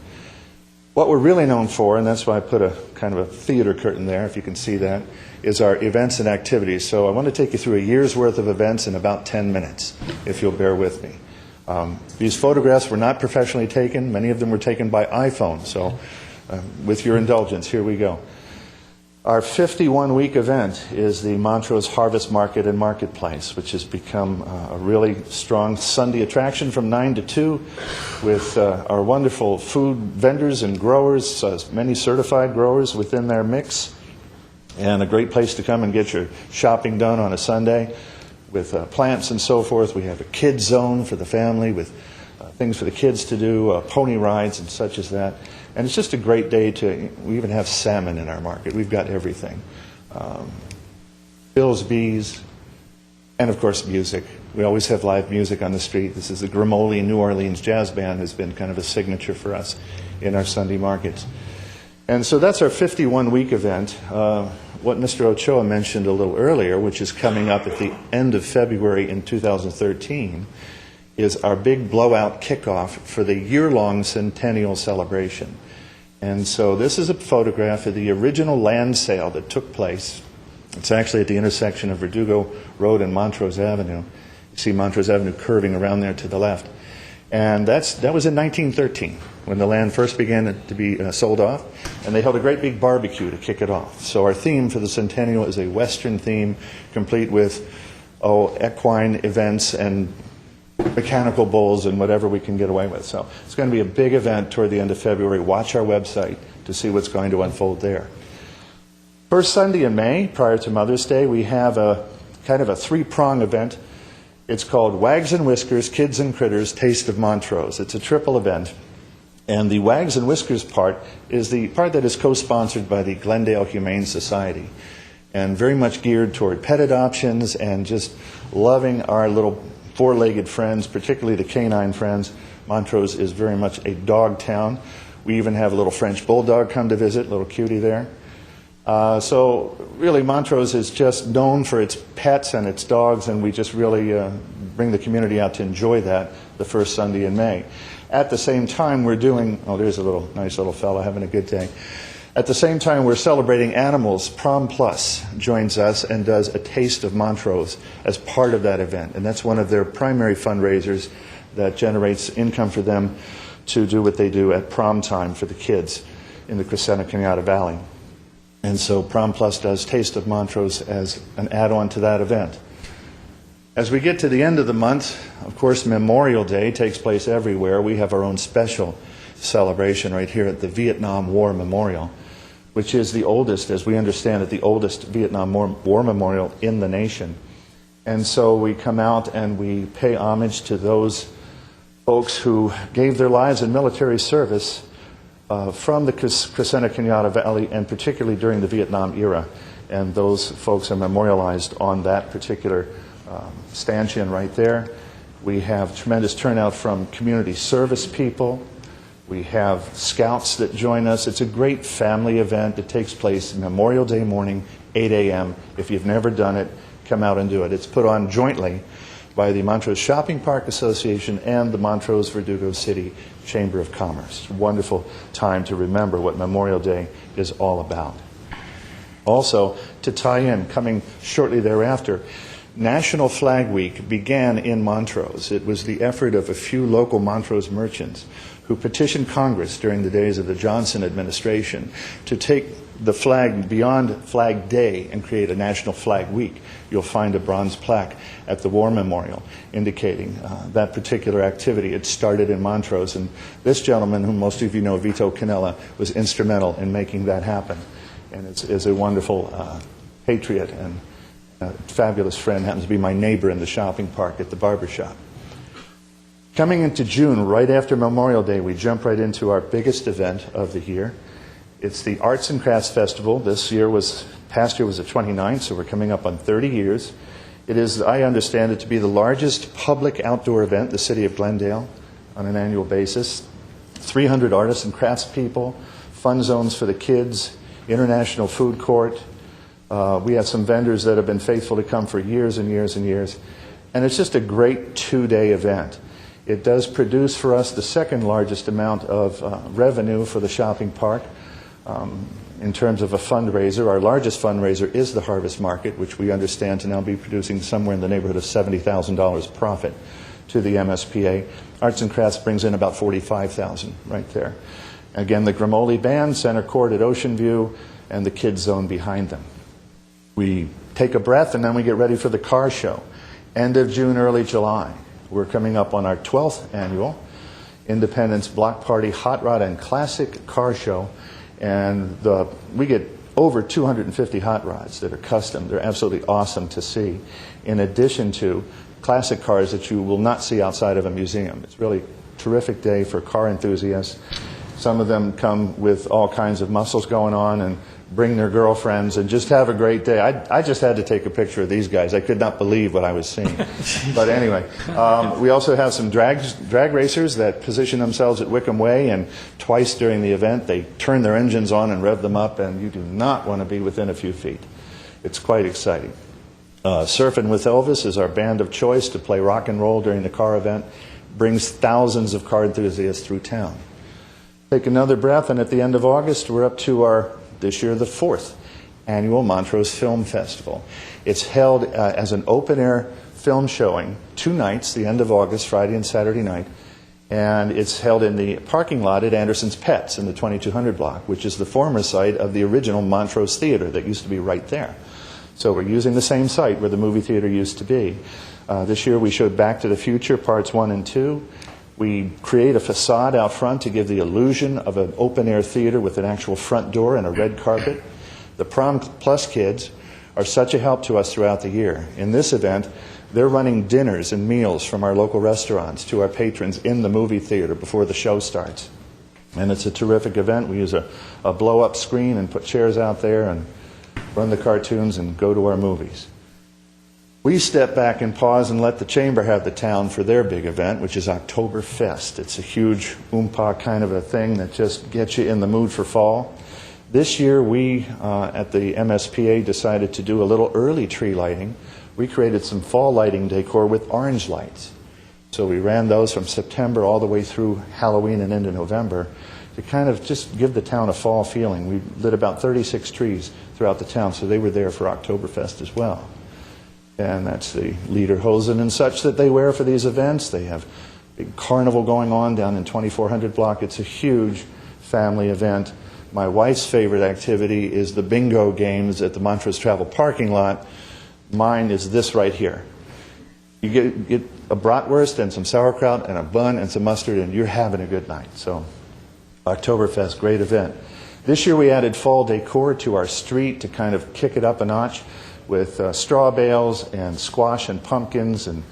Speaker 13: What we're really known for, and that's why I put a kind of a theater curtain there, if you can see that, is our events and activities. So I want to take you through a year's worth of events in about 10 minutes, if you'll bear with me. These photographs were not professionally taken. Many of them were taken by iPhone. So with your indulgence, here we go. Our 51-week event is the Montrose Harvest Market and Marketplace, which has become a really strong Sunday attraction from 9 to 2 with our wonderful food vendors and growers, many certified growers within their mix, and a great place to come and get your shopping done on a Sunday with plants and so forth. We have a kids zone for the family with things for the kids to do, pony rides and such as that. And it's just a great day we even have salmon in our market. We've got everything. Bill's Bees, and of course music. We always have live music on the street. This is the Grimoli New Orleans Jazz Band has been kind of a signature for us in our Sunday markets. And so that's our 51-week event. What Mr. Ochoa mentioned a little earlier, which is coming up at the end of February in 2013, is our big blowout kickoff for the year-long centennial celebration. And so this is a photograph of the original land sale that took place. It's actually at the intersection of Verdugo Road and Montrose Avenue. You see Montrose Avenue curving around there to the left. And that was in 1913 when the land first began to be sold off. And they held a great big barbecue to kick it off. So our theme for the centennial is a Western theme, complete with equine events and mechanical bulls and whatever we can get away with. So it's going to be a big event toward the end of February. Watch our website to see what's going to unfold there. First Sunday in May, prior to Mother's Day, we have a kind of a 3-prong event. It's called Wags and Whiskers, Kids and Critters, Taste of Montrose. It's a triple event. And the Wags and Whiskers part is the part that is co-sponsored by the Glendale Humane Society and very much geared toward pet adoptions and just loving our little 4-legged friends, particularly the canine friends. Montrose is very much a dog town. We even have a little French bulldog come to visit, little cutie there. So really Montrose is just known for its pets and its dogs, and we just really bring the community out to enjoy that the first Sunday in May. At the same time, we're doing, oh, there's a nice little fellow having a good day. At the same time, we're celebrating animals. Prom Plus joins us and does a Taste of Montrose as part of that event. And that's one of their primary fundraisers that generates income for them to do what they do at prom time for the kids in the Crescenta-Kenyatta Valley. And so Prom Plus does Taste of Montrose as an add-on to that event. As we get to the end of the month, of course, Memorial Day takes place everywhere. We have our own special celebration right here at the Vietnam War Memorial, which is the oldest, as we understand it, the oldest Vietnam War Memorial in the nation. And so we come out and we pay homage to those folks who gave their lives in military service from the Crescenta-Kenyatta Valley, and particularly during the Vietnam era. And those folks are memorialized on that particular stanchion right there. We have tremendous turnout from community service people. We have scouts that join us. It's a great family event that takes place Memorial Day morning, 8 a.m. If you've never done it, come out and do it. It's put on jointly by the Montrose Shopping Park Association and the Montrose Verdugo City Chamber of Commerce. A wonderful time to remember what Memorial Day is all about. Also, to tie in, coming shortly thereafter, National Flag Week began in Montrose. It was the effort of a few local Montrose merchants who petitioned Congress during the days of the Johnson administration to take the flag beyond Flag Day and create a National Flag Week. You'll find a bronze plaque at the War Memorial indicating that particular activity. It started in Montrose, and this gentleman, whom most of you know, Vito Canella, was instrumental in making that happen. And is a wonderful patriot and a fabulous friend, happens to be my neighbor in the shopping park at the barber shop. Coming into June, right after Memorial Day, we jump right into our biggest event of the year. It's the Arts and Crafts Festival. Past year was the 29th, so we're coming up on 30 years. It is, I understand it, to be the largest public outdoor event in the city of Glendale on an annual basis. 300 artists and craftspeople, fun zones for the kids, international food court. We have some vendors that have been faithful to come for years and years and years. And it's just a great two-day event. It does produce for us the second largest amount of revenue for the shopping park. In terms of a fundraiser, our largest fundraiser is the Harvest Market, which we understand to now be producing somewhere in the neighborhood of $70,000 profit to the MSPA. Arts and Crafts brings in about $45,000 right there. Again, the Grimoli Band, center court at Ocean View, and the Kids Zone behind them. We take a breath and then we get ready for the car show. End of June, early July. We're coming up on our 12th annual Independence Block Party Hot Rod and Classic Car Show. And we get over 250 hot rods that are custom. They're absolutely awesome to see, in addition to classic cars that you will not see outside of a museum. It's really a terrific day for car enthusiasts. Some of them come with all kinds of muscles going on and bring their girlfriends and just have a great day. I just had to take a picture of these guys. I could not believe what I was seeing. But anyway, we also have some drag racers that position themselves at Wickham Way, and twice during the event they turn their engines on and rev them up, and you do not want to be within a few feet. It's quite exciting. Surfing with Elvis is our band of choice to play rock and roll during the car event. Brings thousands of car enthusiasts through town. Take another breath, and at the end of August, we're up to this year, the 4th annual Montrose Film Festival. It's held as an open-air film showing, 2 nights, the end of August, Friday and Saturday night, and it's held in the parking lot at Anderson's Pets in the 2200 block, which is the former site of the original Montrose Theater that used to be right there. So we're using the same site where the movie theater used to be. This year we showed Back to the Future, Parts 1 and 2. We create a facade out front to give the illusion of an open-air theater with an actual front door and a red carpet. The Prom Plus kids are such a help to us throughout the year. In this event, they're running dinners and meals from our local restaurants to our patrons in the movie theater before the show starts. And it's a terrific event. We use a blow-up screen and put chairs out there and run the cartoons and go to our movies. We step back and pause and let the Chamber have the town for their big event, which is Oktoberfest. It's a huge oompa kind of a thing that just gets you in the mood for fall. This year we, at the MSPA, decided to do a little early tree lighting. We created some fall lighting decor with orange lights. So we ran those from September all the way through Halloween and into November to kind of just give the town a fall feeling. We lit about 36 trees throughout the town, so they were there for Oktoberfest as well. And that's the lederhosen and such that they wear for these events. They have a big carnival going on down in 2400 block. It's a huge family event. My wife's favorite activity is the bingo games at the Montrose Travel parking lot. Mine is this right here. You get a bratwurst and some sauerkraut and a bun and some mustard, and you're having a good night. So, Oktoberfest, great event. This year we added fall decor to our street to kind of kick it up a notch with straw bales and squash and pumpkins and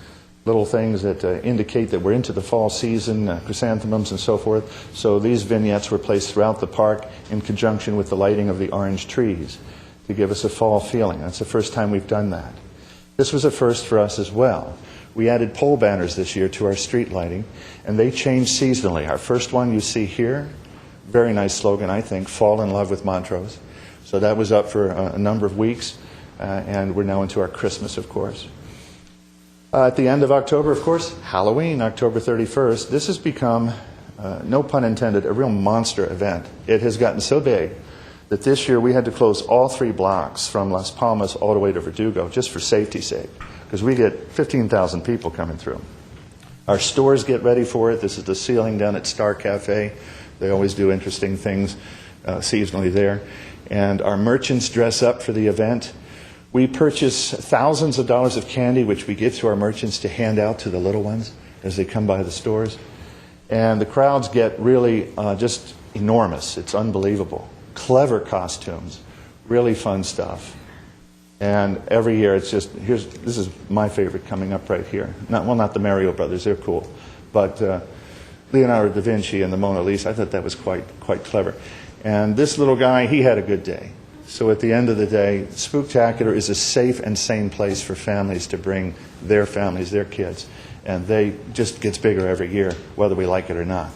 Speaker 13: little things that indicate that we're into the fall season, chrysanthemums and so forth. So these vignettes were placed throughout the park in conjunction with the lighting of the orange trees to give us a fall feeling. That's the first time we've done that. This was a first for us as well. We added pole banners this year to our street lighting, and they changed seasonally. Our first one you see here, very nice slogan, I think, Fall in Love with Montrose. So that was up for a number of weeks, and we're now into our Christmas, of course. At the end of October, of course, Halloween, October 31st. This has become, no pun intended, a real monster event. It has gotten so big that this year we had to close all 3 blocks from Las Palmas all the way to Verdugo just for safety's sake, because we get 15,000 people coming through. Our stores get ready for it. This is the ceiling down at Star Cafe. They always do interesting things seasonally there. And our merchants dress up for the event. We purchase thousands of dollars of candy, which we give to our merchants to hand out to the little ones as they come by the stores. And the crowds get really just enormous. It's unbelievable. Clever costumes, really fun stuff. And every year it's just, this is my favorite coming up right here. Not the Mario Brothers, they're cool. But Leonardo da Vinci and the Mona Lisa, I thought that was quite clever. And this little guy, he had a good day. So at the end of the day, Spooktacular is a safe and sane place for families to bring their families, their kids. And they just gets bigger every year, whether we like it or not.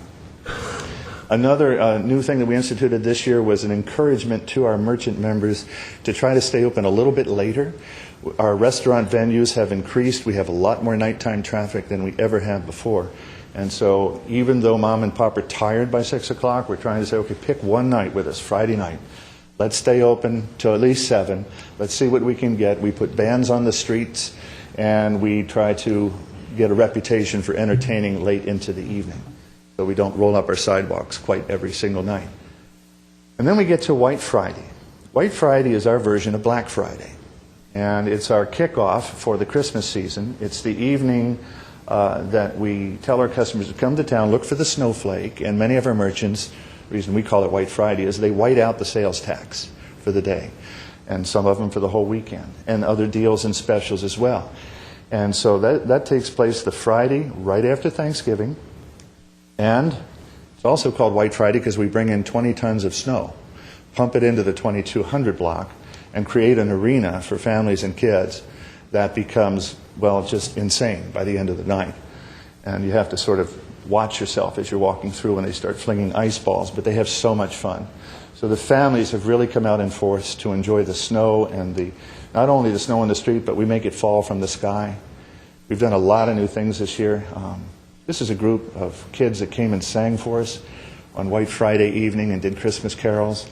Speaker 13: Another new thing that we instituted this year was an encouragement to our merchant members to try to stay open a little bit later. Our restaurant venues have increased. We have a lot more nighttime traffic than we ever had before. And so even though mom and pop are tired by 6 o'clock, we're trying to say, okay, pick one night with us, Friday night. Let's stay open till at least 7. Let's see what we can get. We put bands on the streets, and we try to get a reputation for entertaining late into the evening, so we don't roll up our sidewalks quite every single night. And then we get to White Friday. White Friday is our version of Black Friday, and it's our kickoff for the Christmas season. It's the evening that we tell our customers to come to town, look for the snowflake, and many of our merchants, the reason we call it White Friday is they white out the sales tax for the day, and some of them for the whole weekend, and other deals and specials as well. And so that takes place the Friday right after Thanksgiving. And it's also called White Friday because we bring in 20 tons of snow, pump it into the 2200 block, and create an arena for families and kids that becomes, well, just insane by the end of the night. And you have to sort of watch yourself as you're walking through when they start flinging ice balls, but they have so much fun. So the families have really come out in force to enjoy the snow and not only the snow on the street, but we make it fall from the sky. We've done a lot of new things this year. This is a group of kids that came and sang for us on White Friday evening and did Christmas carols.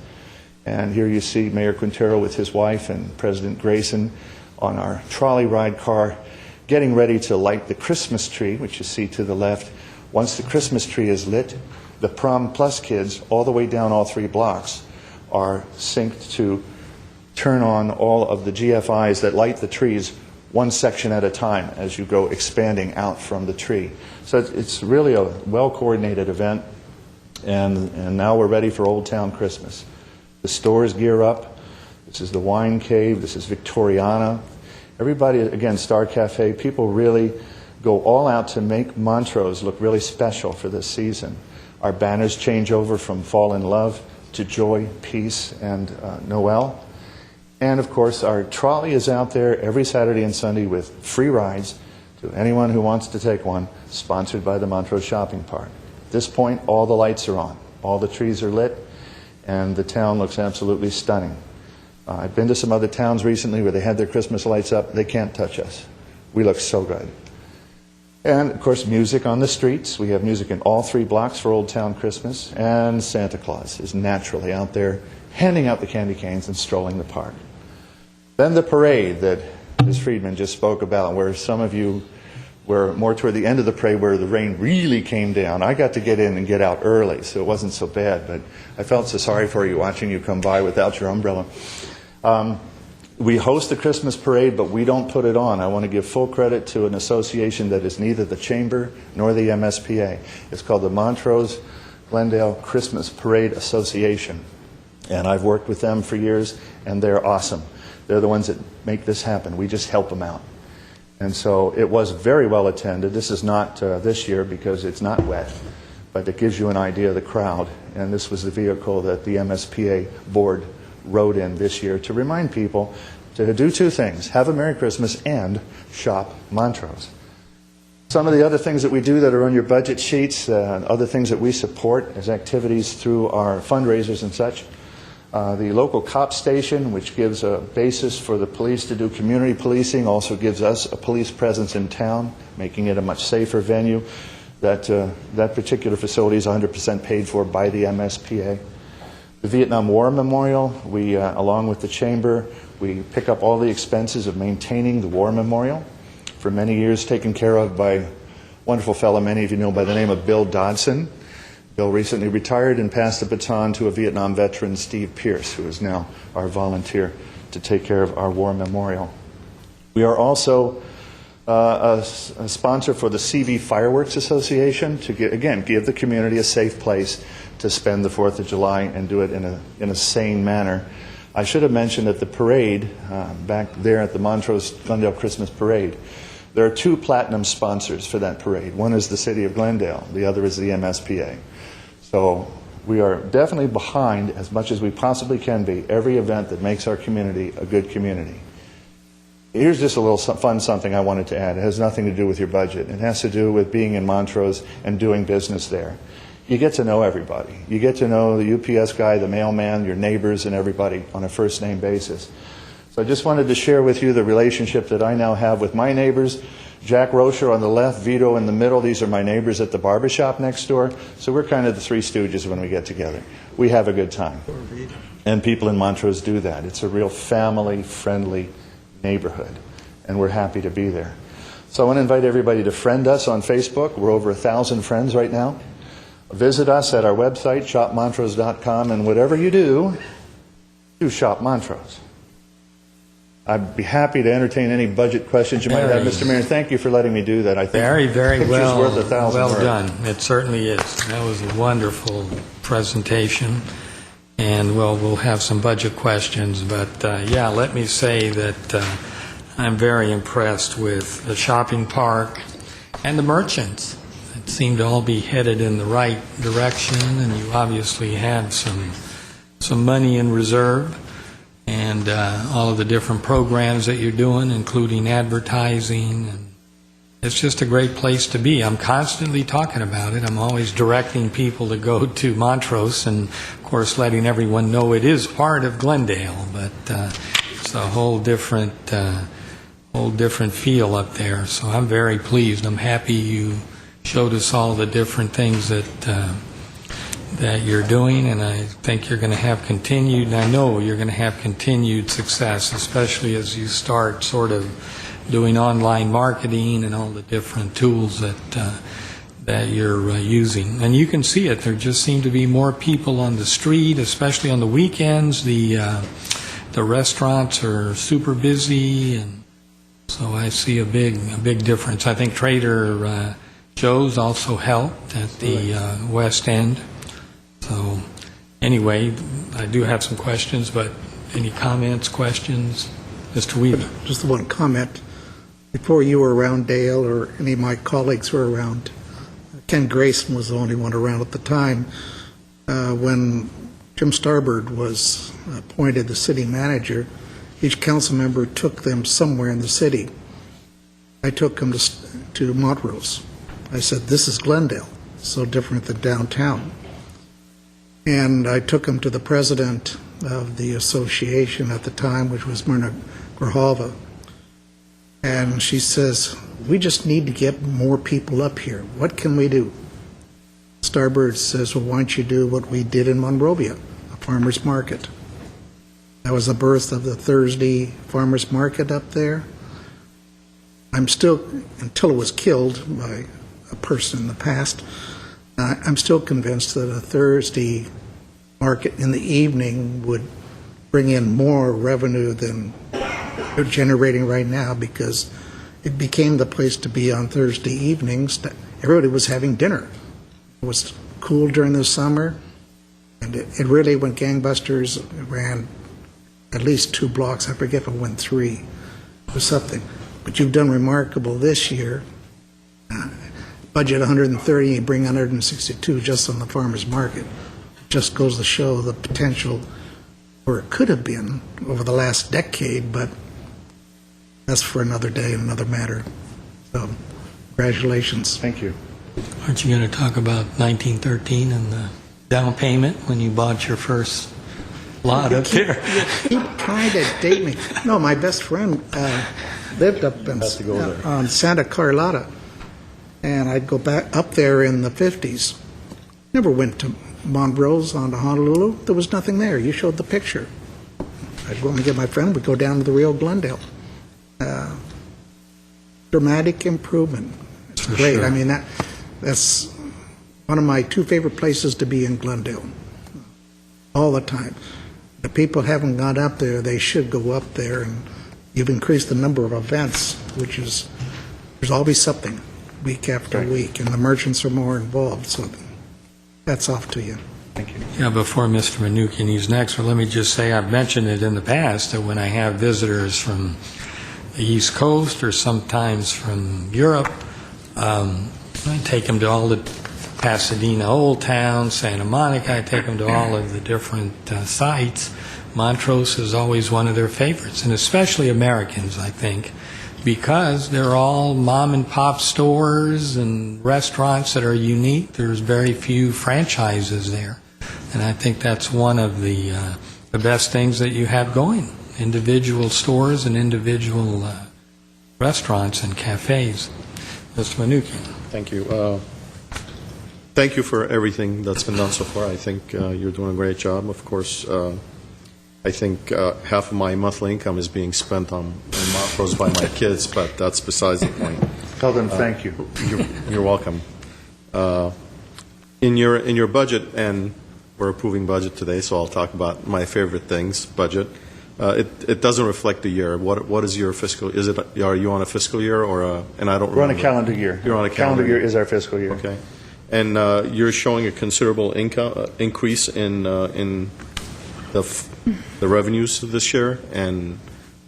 Speaker 13: And here you see Mayor Quintero with his wife and President Grayson on our trolley ride car getting ready to light the Christmas tree, which you see to the left. Once the Christmas tree is lit, the Prom Plus kids all the way down all 3 blocks are synced to turn on all of the GFIs that light the trees one section at a time as you go expanding out from the tree. So it's really a well-coordinated event, and now we're ready for Old Town Christmas. The stores gear up. This is the Wine Cave. This is Victoriana. Everybody, again, Star Cafe, people really go all out to make Montrose look really special for this season. Our banners change over from Fall in Love to Joy, Peace, and Noel. And, of course, our trolley is out there every Saturday and Sunday with free rides to anyone who wants to take one, sponsored by the Montrose Shopping Park. At this point, all the lights are on. All the trees are lit, and the town looks absolutely stunning. I've been to some other towns recently where they had their Christmas lights up. They can't touch us. We look so good. And, of course, music on the streets. We have music in all 3 blocks for Old Town Christmas. And Santa Claus is naturally out there handing out the candy canes and strolling the park. Then the parade that Ms. Friedman just spoke about, where some of you were more toward the end of the parade where the rain really came down. I got to get in and get out early, so it wasn't so bad, but I felt so sorry for you watching you come by without your umbrella. We host the Christmas parade, but we don't put it on. I want to give full credit to an association that is neither the Chamber nor the MSPA. It's called the Montrose Glendale Christmas Parade Association. And I've worked with them for years, and they're awesome. They're the ones that make this happen. We just help them out. And so it was very well attended. This is not this year because it's not wet, but it gives you an idea of the crowd. And this was the vehicle that the MSPA board rode in this year to remind people to do 2 things: have a Merry Christmas and shop Montrose. Some of the other things that we do that are on your budget sheets, other things that we support as activities through our fundraisers and such. The local cop station, which gives a basis for the police to do community policing, also gives us a police presence in town, making it a much safer venue. That particular facility is 100% paid for by the MSPA. The Vietnam War Memorial, we, along with the Chamber, we pick up all the expenses of maintaining the War Memorial. For many years taken care of by a wonderful fellow many of you know by the name of Bill Dodson. Bill recently retired and passed the baton to a Vietnam veteran, Steve Pierce, who is now our volunteer to take care of our War Memorial. We are also a sponsor for the CV Fireworks Association to, give the community a safe place to spend the 4th of July and do it in a sane manner. I should have mentioned at the parade, back there at the Montrose Glendale Christmas Parade, there are 2 platinum sponsors for that parade. One is the City of Glendale. The other is the MSPA. So we are definitely behind, as much as we possibly can be, every event that makes our community a good community. Here's just a little fun something I wanted to add. It has nothing to do with your budget. It has to do with being in Montrose and doing business there. You get to know everybody. You get to know the UPS guy, the mailman, your neighbors, and everybody on a first-name basis. So I just wanted to share with you the relationship that I now have with my neighbors. Jack Rocher on the left, Vito in the middle. These are my neighbors at the barbershop next door. So we're kind of the 3 stooges when we get together. We have a good time. And people in Montrose do that. It's a real family-friendly neighborhood. And we're happy to be there. So I want to invite everybody to friend us on Facebook. We're over 1,000 friends right now. Visit us at our website, shopmontrose.com. And whatever you do shop Montrose. I'd be happy to entertain any budget questions you might have, Mr. Mayor. Thank you for letting me do that. I think
Speaker 1: Very well,
Speaker 13: worth 1,000
Speaker 1: well
Speaker 13: words.
Speaker 1: done. It certainly is. That was a wonderful presentation, and we'll have some budget questions. But let me say that I'm very impressed with the shopping park and the merchants. It seemed to all be headed in the right direction, and you obviously have some money in reserve. And all of the different programs that you're doing, including advertising. And it's just a great place to be. I'm constantly talking about it. I'm always directing people to go to Montrose and, of course, letting everyone know it is part of Glendale. But it's a whole different feel up there. So I'm very pleased. I'm happy you showed us all the different things that you're doing, and I think you're going to have continued, I know you're going to have continued success, especially as you start sort of doing online marketing and all the different tools that you're using. And you can see it. There just seem to be more people on the street, especially on the weekends. The restaurants are super busy, and so I see a big difference. I think Trader Joe's also helped at the West End. So anyway, I do have some questions, but any comments, questions? Mr. Weaver.
Speaker 6: Just one comment. Before you were around, Dale, or any of my colleagues were around, Ken Grayson was the only one around at the time. When Jim Starbird was appointed the city manager, each council member took them somewhere in the city. I took them to Montrose. I said, this is Glendale, so different than downtown. And I took him to the president of the association at the time, which was Myrna Grijalva. And she says, we just need to get more people up here. What can we do? Starbird says, well, why don't you do what we did in Monrovia, a farmer's market? That was the birth of the Thursday farmer's market up there. I'm still, until it was killed by a person in the past, I'm still convinced that a Thursday market in the evening would bring in more revenue than they're generating right now, because it became the place to be on Thursday evenings. Everybody was having dinner. It was cool during the summer, and it really went gangbusters. It ran at least 2 blocks. I forget if it went 3 or something. But you've done remarkable this year. Budget 130, you bring 162 just on the farmer's market. It just goes to show the potential where it could have been over the last decade, but that's for another day and another matter. So, congratulations.
Speaker 13: Thank you.
Speaker 1: Aren't you going to talk about 1913 and the down payment when you bought your first lot up there?
Speaker 6: You keep trying to date me. No, my best friend lived up in, on Santa Carlotta, and I'd go back up there in the 50s. Never went to Montrose on to Honolulu. There was nothing there. You showed the picture. I'd go and get my friend. We'd go down to the Rio Glendale. Dramatic improvement. It's great.
Speaker 1: Sure.
Speaker 6: I mean, that's one of my 2 favorite places to be in Glendale. All the time. The people haven't gone up there. They should go up there, and you've increased the number of events, which is, there's always something week after week, and the merchants are more involved. So that's off to you.
Speaker 13: Thank you.
Speaker 1: Yeah, before Mr. Mnuchin, he's next, but let me just say I've mentioned it in the past that when I have visitors from the East Coast or sometimes from Europe, I take them to all the Pasadena Old Town, Santa Monica. I take them to all of the different sites. Montrose is always one of their favorites, and especially Americans, I think, because they're all mom and pop stores and restaurants that are unique. There's very few franchises there, and I think that's one of the best things that you have going. Individual stores and individual restaurants and cafes. Mr. Mnuchin.
Speaker 8: Thank you. Thank you for everything that's been done so far. I think you're doing a great job. Of course, I think half of my monthly income is being spent on Montrose by my kids, but that's besides the point.
Speaker 13: Tell them thank you.
Speaker 8: You're welcome. In your budget, and we're approving budget today, so I'll talk about my favorite things. Budget. It doesn't reflect the year. What is your fiscal? Are you on a fiscal year or a? And I don't.
Speaker 13: We're on a
Speaker 8: remember.
Speaker 13: calendar year.
Speaker 8: You're on a calendar
Speaker 13: year. Is our fiscal year.
Speaker 8: Okay, and you're showing a considerable income increase in the revenues this year. And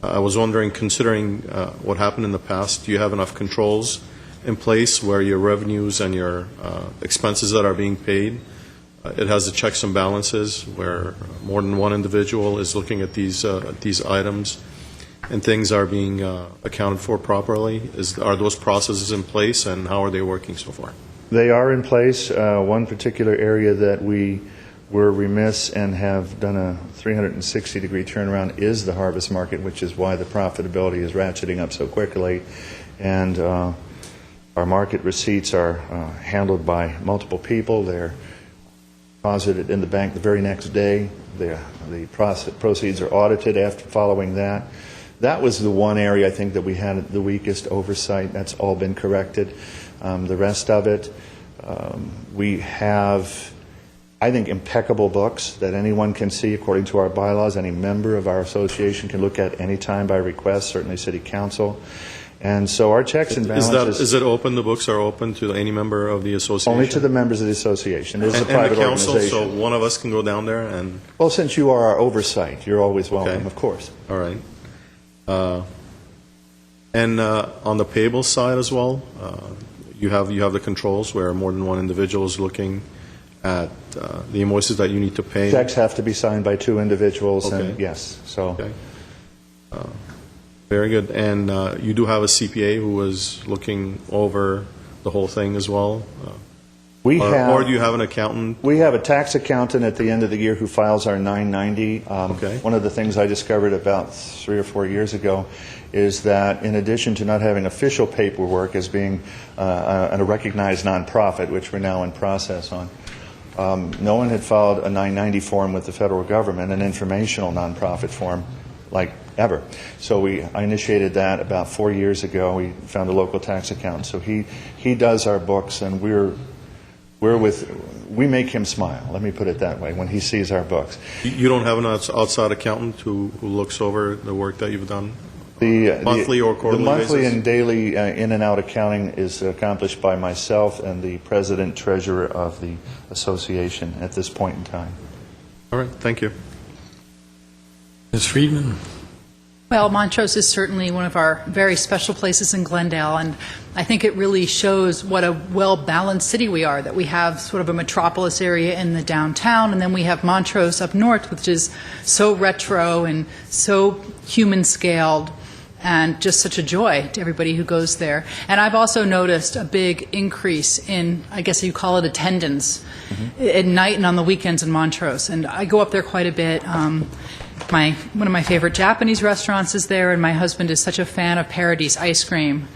Speaker 8: I was wondering, considering what happened in the past, do you have enough controls in place where your revenues and your expenses that are being paid? It has the checks and balances where more than one individual is looking at these items and things are being accounted for properly. Are those processes in place, and how are they working so far?
Speaker 13: They are in place. One particular area that we were remiss and have done a 360-degree turnaround is the harvest market, which is why the profitability is ratcheting up so quickly. And our market receipts are handled by multiple people. They're deposited in the bank the very next day. The proceeds are audited after following that. That was the one area I think that we had the weakest oversight. That's all been corrected. The rest of it, we have, I think, impeccable books that anyone can see according to our bylaws. Any member of our association can look at any time by request, certainly City Council. And so our checks and balances...
Speaker 8: Is it open? The books are open to any member of the association?
Speaker 13: Only to the members of the association. It is a private
Speaker 8: and the council,
Speaker 13: organization.
Speaker 8: so one of us can go down there and...
Speaker 13: Well, since you are our oversight, you're always welcome,
Speaker 8: Okay.
Speaker 13: of course.
Speaker 8: All right. And on the payable side as well, you have the controls where more than one individual is looking at the invoices that you need to pay.
Speaker 13: Checks have to be signed by 2 individuals, and
Speaker 8: Okay.
Speaker 13: yes, so...
Speaker 8: Okay. Very good. And you do have a CPA who is looking over the whole thing as well?
Speaker 13: We have,
Speaker 8: or do you have an accountant?
Speaker 13: We have a tax accountant at the end of the year who files our 990.
Speaker 8: Okay.
Speaker 13: One of the things I discovered about 3 or 4 years ago is that in addition to not having official paperwork as being a recognized nonprofit, which we're now in process on, no one had filed a 990 form with the federal government, an informational nonprofit form, like ever. So I initiated that about 4 years ago. We found a local tax accountant. So he does our books, and we make him smile, let me put it that way, when he sees our books.
Speaker 8: You don't have an outside accountant who looks over the work that you've done? Monthly or quarterly
Speaker 13: The monthly
Speaker 8: basis?
Speaker 13: and daily in and out accounting is accomplished by myself and the president treasurer of the association at this point in time.
Speaker 8: All right, thank you.
Speaker 1: Ms. Friedman?
Speaker 3: Well, Montrose is certainly one of our very special places in Glendale, and I think it really shows what a well-balanced city we are, that we have sort of a metropolis area in the downtown, and then we have Montrose up north, which is so retro and so human-scaled, and just such a joy to everybody who goes there. And I've also noticed a big increase in, I guess you call it attendance, at night and on the weekends in Montrose, and I go up there quite a bit. One of my favorite Japanese restaurants is there, and my husband is such a fan of Paradise ice cream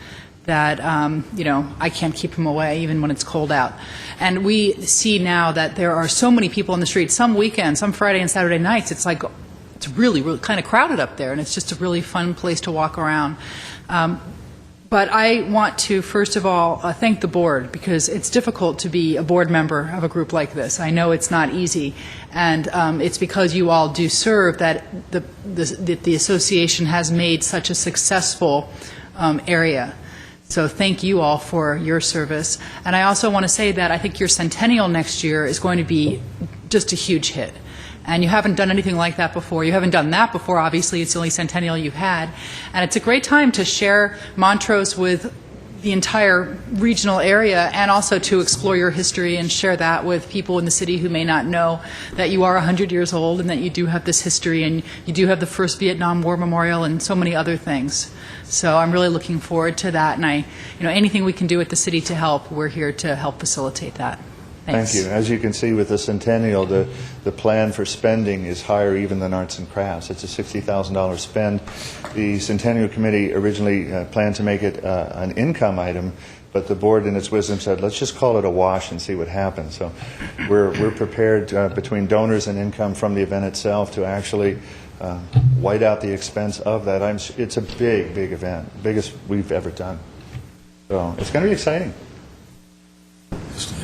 Speaker 3: that I can't keep him away even when it's cold out. And we see now that there are so many people on the street. Some weekends, some Friday and Saturday nights, it's really, really kind of crowded up there, and it's just a really fun place to walk around. But I want to, first of all, thank the board, because it's difficult to be a board member of a group like this. I know it's not easy, and it's because you all do serve that the association has made such a successful area. So thank you all for your service. And I also want to say that I think your centennial next year is going to be just a huge hit. And you haven't done anything like that before. You haven't done that before, obviously. It's the only centennial you've had. And it's a great time to share Montrose with the entire regional area, and also to explore your history and share that with people in the city who may not know that you are 100 years old and that you do have this history, and you do have the first Vietnam War Memorial and so many other things. So I'm really looking forward to that, and anything we can do at the city to help, we're here to help facilitate that. Thanks.
Speaker 13: Thank you. As you can see with the centennial, the plan for spending is higher even than arts and crafts. It's a $60,000 spend. The Centennial Committee originally planned to make it an income item, but the board in its wisdom said, let's just call it a wash and see what happens. So we're prepared between donors and income from the event itself to actually white out the expense of that. It's a big, big event, biggest we've ever done. So it's going to be exciting.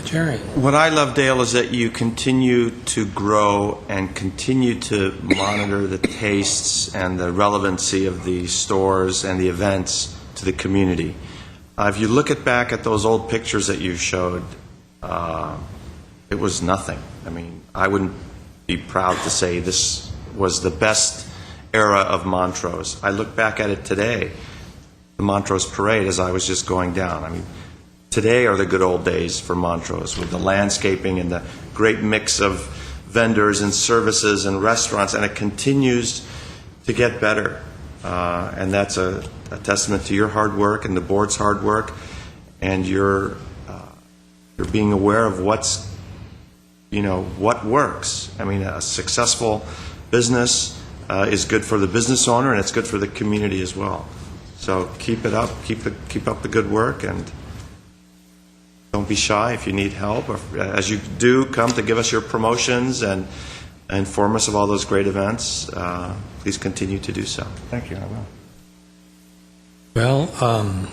Speaker 1: Jerry?
Speaker 9: What I love, Dale, is that you continue to grow and continue to monitor the tastes and the relevancy of the stores and the events to the community. If you look back at those old pictures that you showed, it was nothing. I mean, I wouldn't be proud to say this was the best era of Montrose. I look back at it today, the Montrose Parade, as I was just going down. I mean, today are the good old days for Montrose, with the landscaping and the great mix of vendors and services and restaurants, and it continues to get better. And that's a testament to your hard work and the board's hard work, and you're being aware of what works. I mean, a successful business is good for the business owner, and it's good for the community as well. So keep it up, keep up the good work, and don't be shy if you need help. Or, as you do come to give us your promotions and inform us of all those great events, please continue to do so.
Speaker 13: Thank you. I will.
Speaker 1: Well,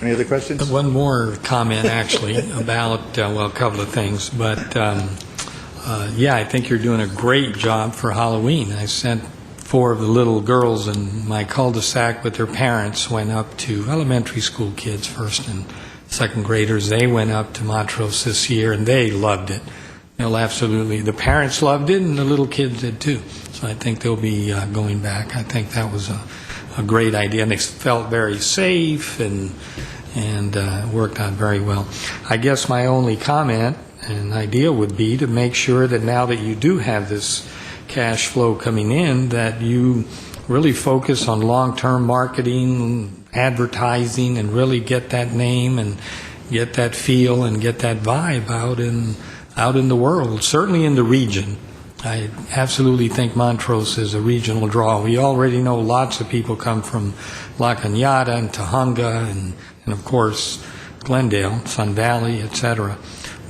Speaker 13: any other questions?
Speaker 1: One more comment, actually, about, a couple of things. But, I think you're doing a great job for Halloween. I sent 4 of the little girls in my cul-de-sac with their parents, went up to elementary school kids, first and second graders. They went up to Montrose this year, and they loved it. The parents loved it, and the little kids did too. So I think they'll be going back. I think that was a great idea, and they felt very safe and worked out very well. I guess my only comment and idea would be to make sure that now that you do have this cash flow coming in, that you really focus on long-term marketing, advertising, and really get that name and get that feel and get that vibe out in out in the world, certainly in the region. I absolutely think Montrose is a regional draw. We already know lots of people come from La Cañada and Tujunga and of course, Glendale, Sun Valley, etc.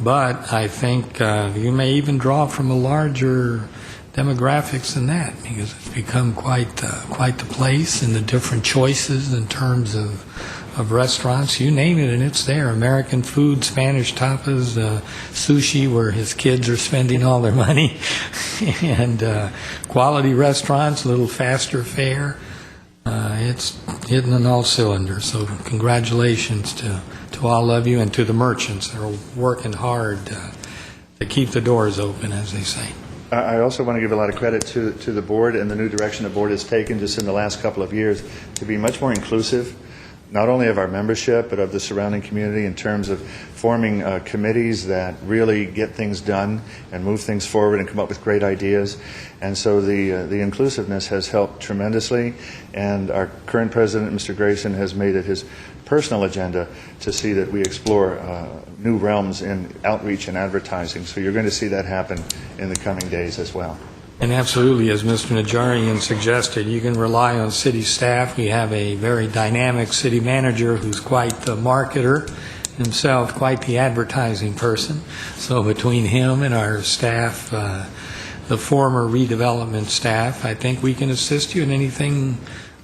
Speaker 1: But I think you may even draw from a larger demographics than that, because it's become quite the place, and the different choices in terms of restaurants, you name it, and it's there. American food, Spanish tapas, sushi, where his kids are spending all their money, and quality restaurants, a little faster fare. It's hitting on all cylinders. So congratulations to all of you, and to the merchants that are working hard to keep the doors open, as they say.
Speaker 13: I also want to give a lot of credit to the board and the new direction the board has taken just in the last couple of years to be much more inclusive, not only of our membership, but of the surrounding community in terms of forming committees that really get things done and move things forward and come up with great ideas. And so the inclusiveness has helped tremendously, and our current president, Mr. Grayson, has made it his personal agenda to see that we explore new realms in outreach and advertising. So you're going to see that happen in the coming days as well.
Speaker 1: And absolutely, as Mr. Najarian suggested, you can rely on city staff. We have a very dynamic city manager who's quite the marketer himself, quite the advertising person. So between him and our staff, the former redevelopment staff, I think we can assist you in anything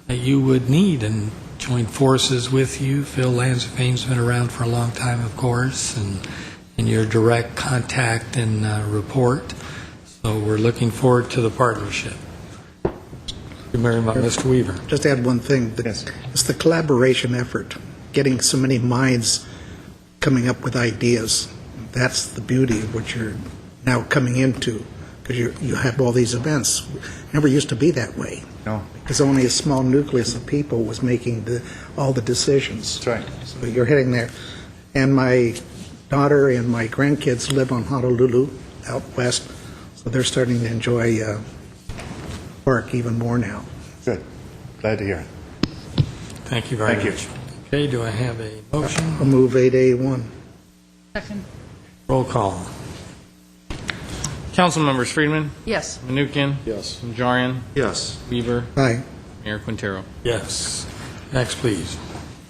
Speaker 1: that you would need and join forces with you. Phil Lanzafane's been around for a long time, of course, and in your direct contact and report. So we're looking forward to the partnership. Thank you very much, Mr. Weaver.
Speaker 6: Just add one thing.
Speaker 13: Yes.
Speaker 6: It's the collaboration effort, getting so many minds coming up with ideas. That's the beauty of what you're now coming into, because you have all these events. It never used to be that way.
Speaker 13: No.
Speaker 6: Because only a small nucleus of people was making all the decisions.
Speaker 13: That's right.
Speaker 6: So you're heading there. And my daughter and my grandkids live on Honolulu, out west, so they're starting to enjoy park even more now.
Speaker 13: Good. Glad to hear it.
Speaker 1: Thank you very
Speaker 13: Thank you.
Speaker 1: much. Okay, do I have a motion?
Speaker 6: I'll move 8A1.
Speaker 3: Second.
Speaker 1: Roll call.
Speaker 2: Council members: Friedman,
Speaker 3: Yes.
Speaker 2: Menuchyan,
Speaker 8: Yes.
Speaker 2: Najarian,
Speaker 9: Yes.
Speaker 2: Weaver,
Speaker 6: Aye.
Speaker 2: Mayor Quintero.
Speaker 1: Yes. Next, please.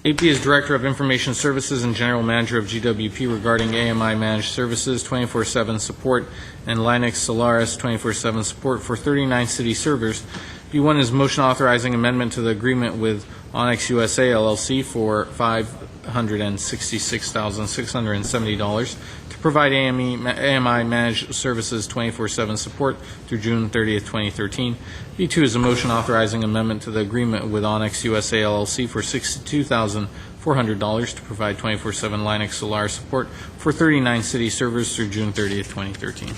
Speaker 2: 8B is Director of Information Services and General Manager of GWP regarding AMI Managed Services 24/7 support and Linux Solaris 24/7 support for 39 city servers. B1 is motion authorizing amendment to the agreement with Onyx USA LLC for $566,670 to provide AMI Managed Services 24/7 support through June 30th, 2013. B2 is a motion authorizing amendment to the agreement with Onyx USA LLC for $62,400 to provide 24/7 Linux Solaris support for 39 city servers through June 30th, 2013.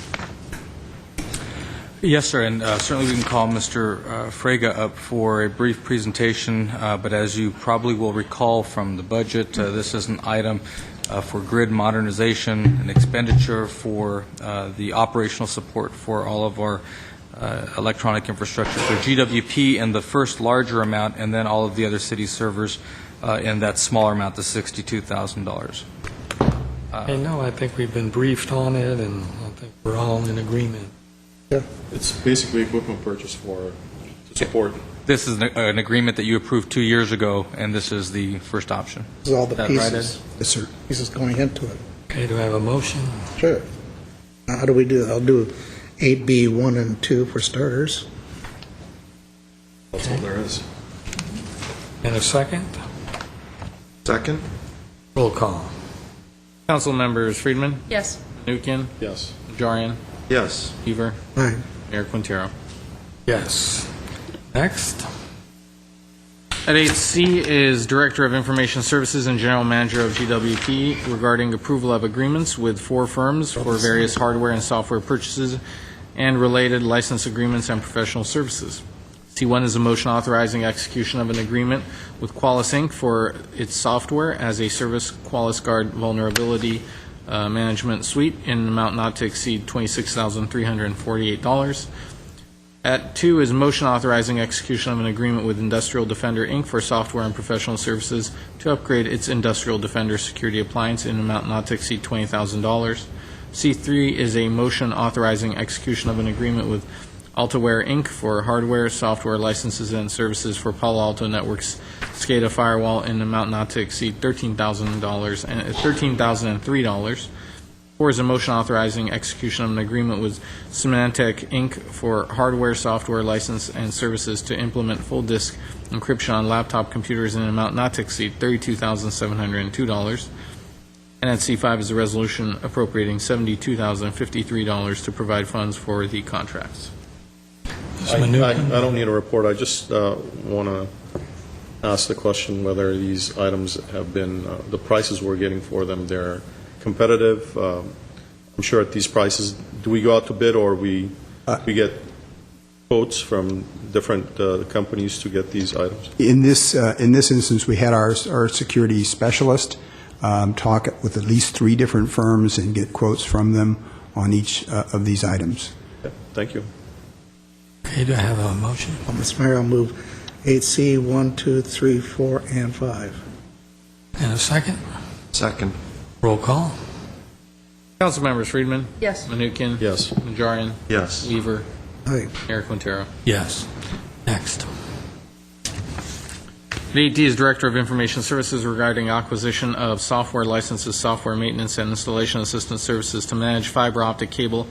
Speaker 7: Yes, sir, and certainly we can call Mr. Frega up for a brief presentation, but as you probably will recall from the budget, this is an item for grid modernization, an expenditure for the operational support for all of our electronic infrastructure. So GWP in the first larger amount, and then all of the other city servers in that smaller amount, the $62,000.
Speaker 1: Hey, no, I think we've been briefed on it, and I think we're all in agreement.
Speaker 8: It's basically equipment purchase to support.
Speaker 7: This is an agreement that you approved 2 years ago, and this is the first option.
Speaker 6: This is all the
Speaker 7: Is that right,
Speaker 6: pieces. Yes, sir. Pieces going into it.
Speaker 1: Okay, do I have a motion?
Speaker 6: Sure. How do we do it? I'll do 8B1 and 2 for starters.
Speaker 8: That's all there is.
Speaker 1: And a second?
Speaker 9: Second?
Speaker 1: Roll call.
Speaker 2: Council members: Friedman,
Speaker 3: Yes.
Speaker 2: Menuchyan,
Speaker 8: Yes.
Speaker 2: Najarian,
Speaker 9: Yes.
Speaker 2: Weaver,
Speaker 6: Aye.
Speaker 2: Mayor Quintero.
Speaker 1: Yes. Next.
Speaker 2: At 8C is Director of Information Services and General Manager of GWP regarding approval of agreements with 4 firms for various hardware and software purchases and related license agreements and professional services. C1 is a motion authorizing execution of an agreement with Qualys Inc. for its software as a service Qualys Guard vulnerability management suite in an amount not to exceed $26,348. At 2 is motion authorizing execution of an agreement with Industrial Defender, Inc. for software and professional services to upgrade its Industrial Defender security appliance in an amount not to exceed $20,000. C3 is a motion authorizing execution of an agreement with Altaware Inc. for hardware, software licenses, and services for Palo Alto Networks SCADA firewall in an amount not to exceed $13,000 and $13,003. 4 is a motion authorizing execution of an agreement with Symantec Inc. for hardware, software license, and services to implement full disk encryption on laptop computers in an amount not to exceed $32,702. And at C5 is a resolution appropriating $72,053 to provide funds for the contracts.
Speaker 8: I don't need a report. I just want to ask the question whether these items have been, the prices we're getting for them, they're competitive. I'm sure at these prices, do we go out to bid or we get quotes from different companies to get these items?
Speaker 14: In this instance, we had our security specialist talk with at least 3 different firms and get quotes from them on each of these items.
Speaker 8: Okay, thank you.
Speaker 1: Okay, do I have a motion?
Speaker 6: Mr. Mayor, I'll move 8C, 1, 2, 3, 4, and 5.
Speaker 1: And a second?
Speaker 9: Second.
Speaker 1: Roll call?
Speaker 2: Council members: Friedman.
Speaker 3: Yes.
Speaker 2: Menuchyan.
Speaker 8: Yes.
Speaker 2: Najarian.
Speaker 9: Yes.
Speaker 2: Weaver.
Speaker 6: Aye.
Speaker 2: Mayor Quintero.
Speaker 1: Yes. Next.
Speaker 2: 8D is Director of Information Services regarding acquisition of software licenses, software maintenance, and installation assistance services to manage fiber optic cable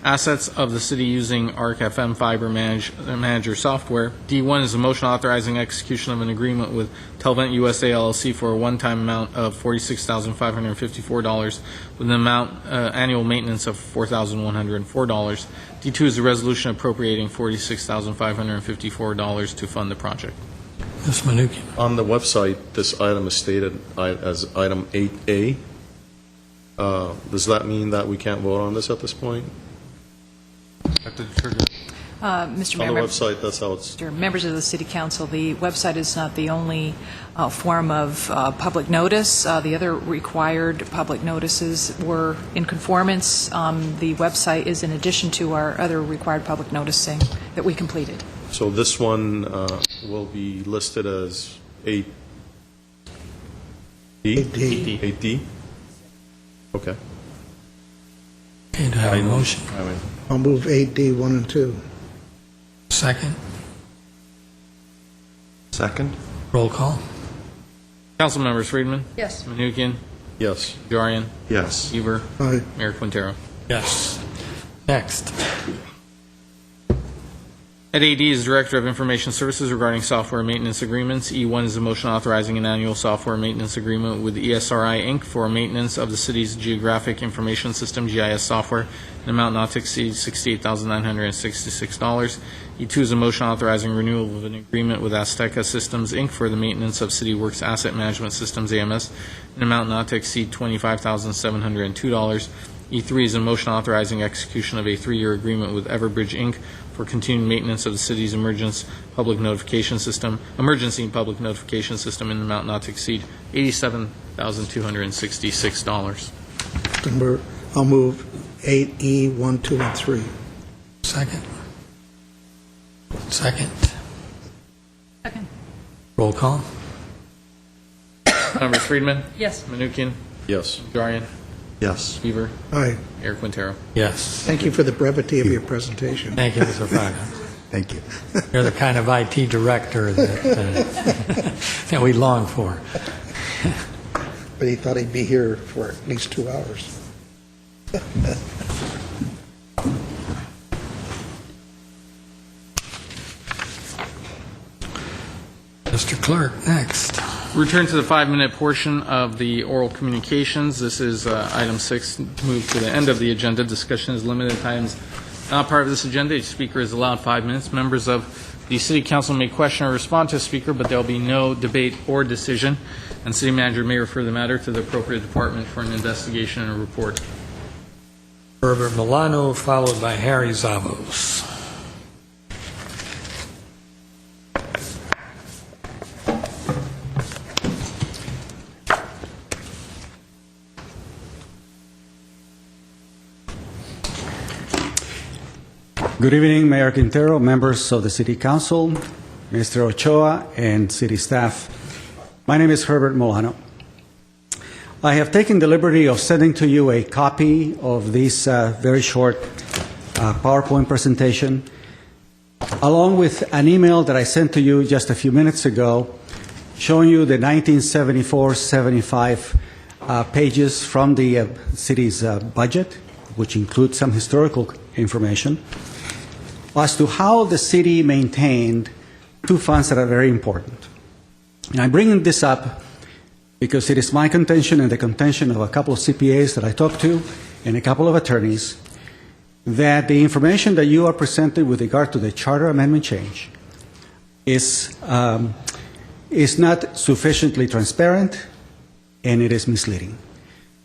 Speaker 2: assets of the city using ARC FM Fiber Manager software. D1 is a motion authorizing execution of an agreement with Telvent USA LLC for a one-time amount of $46,554 with an amount annual maintenance of $4,104. D2 is a resolution appropriating $46,554 to fund the project.
Speaker 1: Ms. Menuchyan.
Speaker 8: On the website, this item is stated as item 8A. Does that mean that we can't vote on this at this point?
Speaker 3: Mr. Mayor,
Speaker 8: On the website, that's how it's...
Speaker 3: members of the City Council, the website is not the only form of public notice. The other required public notices were in conformance. The website is in addition to our other required public noticing that we completed.
Speaker 8: So this one will be listed as 8D?
Speaker 6: 8D.
Speaker 8: 8D? Okay.
Speaker 1: Okay, do I have a motion?
Speaker 6: I'll move 8D, 1 and 2.
Speaker 1: Second?
Speaker 9: Second.
Speaker 1: Roll call?
Speaker 2: Council members: Friedman.
Speaker 3: Yes.
Speaker 2: Menuchyan.
Speaker 8: Yes.
Speaker 2: Najarian.
Speaker 9: Yes.
Speaker 2: Weaver.
Speaker 6: Aye.
Speaker 2: Mayor Quintero.
Speaker 1: Yes. Next.
Speaker 2: At AD is Director of Information Services regarding software maintenance agreements. E1 is a motion authorizing an annual software maintenance agreement with ESRI Inc. for maintenance of the city's Geographic Information System, GIS software, an amount not to exceed $68,966. E2 is a motion authorizing renewal of an agreement with Azteca Systems Inc. for the maintenance of CityWorks Asset Management Systems, AMS, an amount not to exceed $25,702. E3 is a motion authorizing execution of a 3-year agreement with Everbridge Inc. for continued maintenance of the city's emergency public notification system in an amount not to exceed $87,266.
Speaker 6: I'll move 8E, 1, 2, and 3.
Speaker 1: Second? Second?
Speaker 3: Second.
Speaker 1: Roll call?
Speaker 2: Members: Friedman.
Speaker 3: Yes.
Speaker 2: Menuchyan.
Speaker 8: Yes.
Speaker 2: Najarian.
Speaker 9: Yes.
Speaker 2: Weaver.
Speaker 6: Aye.
Speaker 2: Mayor Quintero.
Speaker 1: Yes.
Speaker 6: Thank you for the brevity of your presentation.
Speaker 1: Thank you, Mr. Fraga.
Speaker 14: Thank you.
Speaker 1: You're the kind of IT director that, that we long for.
Speaker 6: But he thought he'd be here for at least 2 hours.
Speaker 1: Mr. Clerk, next.
Speaker 2: Return to the 5-minute portion of the oral communications. This is item 6, moved to the end of the agenda. Discussion is limited. Items not part of this agenda. Each speaker is allowed 5 minutes. Members of the City Council may question or respond to a speaker, but there will be no debate or decision, and City Manager may refer the matter to the appropriate department for an investigation and a report.
Speaker 1: Herbert Milano, followed by Harry Zavos.
Speaker 15: Good evening, Mayor Quintero, members of the City Council, Mr. Ochoa, and city staff. My name is Herbert Milano. I have taken the liberty of sending to you a copy of this very short PowerPoint presentation, along with an email that I sent to you just a few minutes ago, showing you the 1974-75 pages from the city's budget, which includes some historical information, as to how the city maintained two funds that are very important. And I'm bringing this up because it is my contention and the contention of a couple of CPAs that I talked to and a couple of attorneys that the information that you are presented with regard to the charter amendment change is not sufficiently transparent and it is misleading.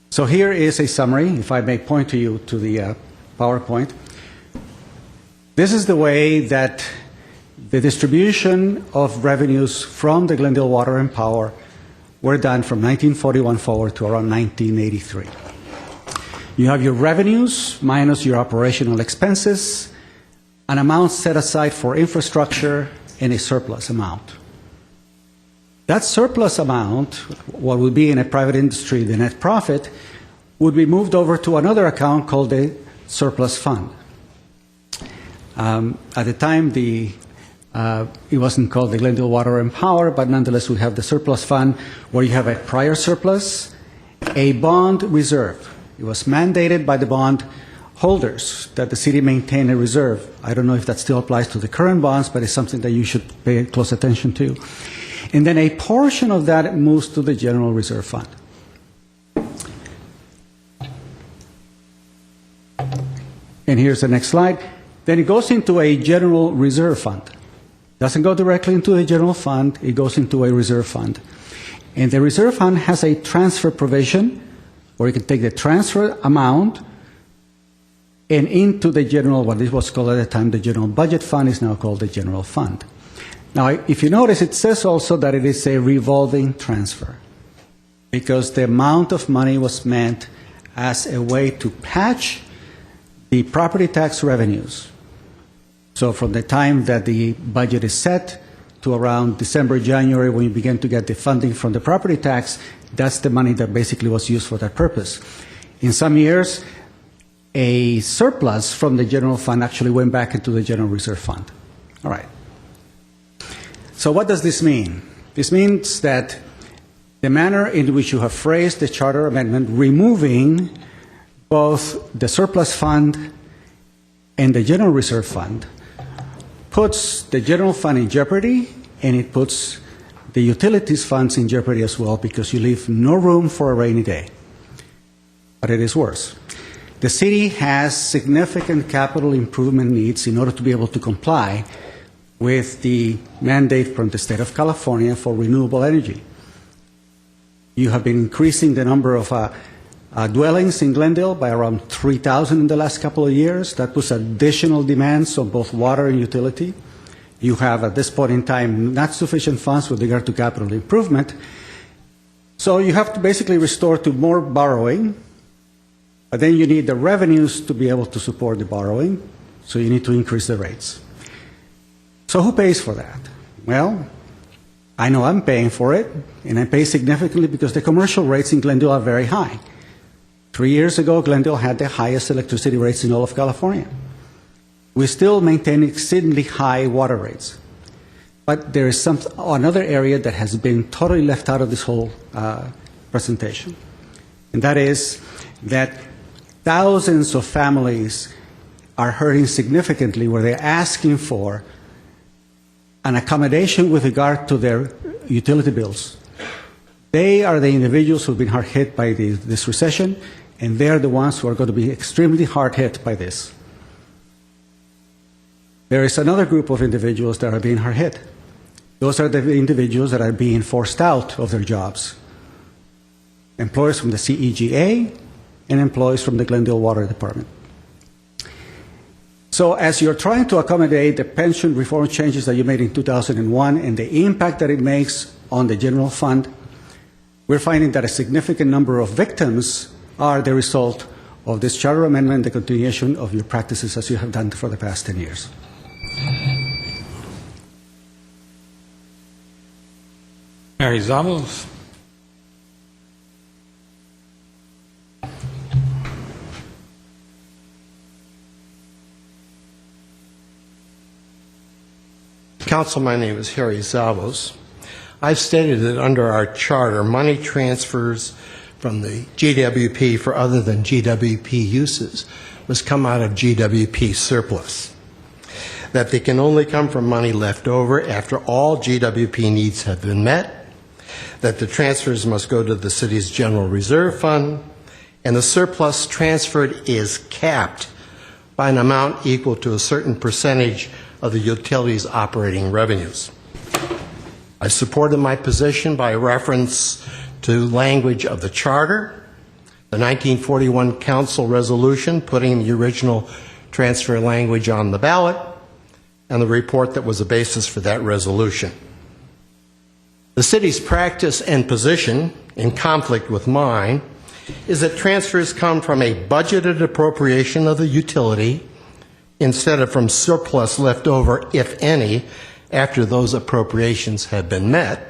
Speaker 15: So here is a summary, if I may point to you to the PowerPoint. This is the way that the distribution of revenues from the Glendale Water and Power were done from 1941 forward to around 1983. You have your revenues minus your operational expenses, an amount set aside for infrastructure, and a surplus amount. That surplus amount, what would be in a private industry the net profit, would be moved over to another account called the surplus fund. At the time, it wasn't called the Glendale Water and Power, but nonetheless we have the surplus fund where you have a prior surplus, a bond reserve. It was mandated by the bond holders that the city maintain a reserve. I don't know if that still applies to the current bonds, but it's something that you should pay close attention to. And then a portion of that moves to the general reserve fund. And here's the next slide. Then it goes into a general reserve fund. Doesn't go directly into the general fund, it goes into a reserve fund. And the reserve fund has a transfer provision where you can take the transfer amount and into the general, what this was called at the time, the general budget fund is now called the general fund. Now, if you notice, it says also that it is a revolving transfer because the amount of money was meant as a way to patch the property tax revenues. So from the time that the budget is set to around December, January, when you begin to get the funding from the property tax, that's the money that basically was used for that purpose. In some years, a surplus from the general fund actually went back into the general reserve fund. All right. So what does this mean? This means that the manner in which you have phrased the charter amendment, removing both the surplus fund and the general reserve fund, puts the general fund in jeopardy, and it puts the utilities funds in jeopardy as well because you leave no room for a rainy day. But it is worse. The city has significant capital improvement needs in order to be able to comply with the mandate from the state of California for renewable energy. You have been increasing the number of dwellings in Glendale by around 3,000 in the last couple of years. That puts additional demands on both water and utility. You have, at this point in time, not sufficient funds with regard to capital improvement. So you have to basically restore to more borrowing, but then you need the revenues to be able to support the borrowing, so you need to increase the rates. So who pays for that? Well, I know I'm paying for it, and I pay significantly because the commercial rates in Glendale are very high. 3 years ago, Glendale had the highest electricity rates in all of California. We still maintain exceedingly high water rates. But there is another area that has been totally left out of this whole presentation, and that is that thousands of families are hurting significantly where they're asking for an accommodation with regard to their utility bills. They are the individuals who have been hard hit by this recession, and they're the ones who are going to be extremely hard hit by this. There is another group of individuals that are being hard hit. Those are the individuals that are being forced out of their jobs. Employees from the CEGA and employees from the Glendale Water Department. So as you're trying to accommodate the pension reform changes that you made in 2001 and the impact that it makes on the general fund, we're finding that a significant number of victims are the result of this charter amendment and the continuation of your practices as you have done for the past 10 years.
Speaker 1: Mary Zavos.
Speaker 16: Council, my name is Harry Zavos. I've stated that under our charter, money transfers from the GWP for other than GWP uses must come out of GWP surplus, that they can only come from money left over after all GWP needs have been met, that the transfers must go to the city's general reserve fund, and the surplus transferred is capped by an amount equal to a certain percentage of the utility's operating revenues. I supported my position by reference to language of the charter, the 1941 council resolution putting the original transfer language on the ballot, and the report that was the basis for that resolution. The city's practice and position, in conflict with mine, is that transfers come from a budgeted appropriation of the utility instead of from surplus left over, if any, after those appropriations have been met,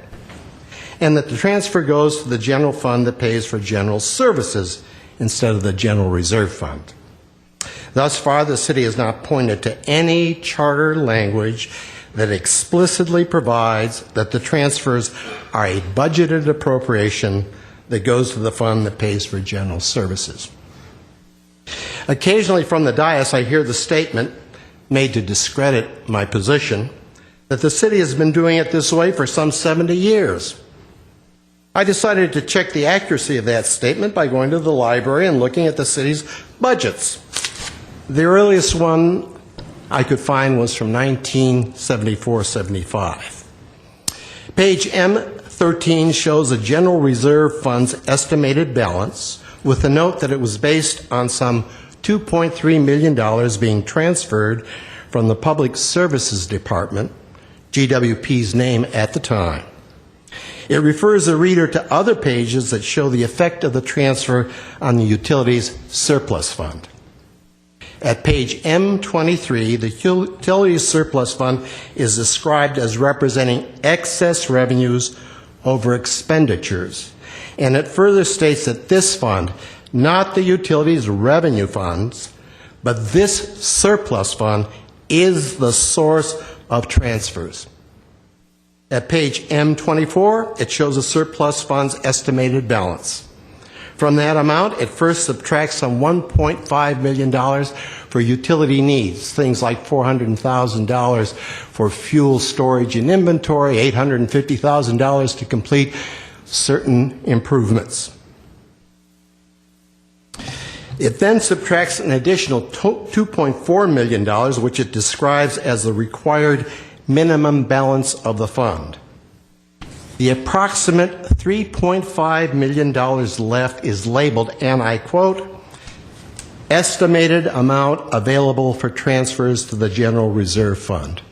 Speaker 16: and that the transfer goes to the general fund that pays for general services instead of the general reserve fund. Thus far, the city has not pointed to any charter language that explicitly provides that the transfers are a budgeted appropriation that goes to the fund that pays for general services. Occasionally from the dais, I hear the statement made to discredit my position that the city has been doing it this way for some 70 years. I decided to check the accuracy of that statement by going to the library and looking at the city's budgets. The earliest one I could find was from 1974-75. Page M13 shows the General Reserve Fund's estimated balance with the note that it was based on some $2.3 million being transferred from the Public Services Department, GWP's name at the time. It refers the reader to other pages that show the effect of the transfer on the utilities surplus fund. At page M23, the utilities surplus fund is described as representing excess revenues over expenditures. And it further states that this fund, not the utilities revenue funds, but this surplus fund is the source of transfers. At page M24, it shows the surplus fund's estimated balance. From that amount, it first subtracts some $1.5 million for utility needs, things like $400,000 for fuel storage and inventory, $850,000 to complete certain improvements. It then subtracts an additional $2.4 million, which it describes as the required minimum balance of the fund. The approximate $3.5 million left is labeled, and I quote, estimated amount available for transfers to the General Reserve Fund.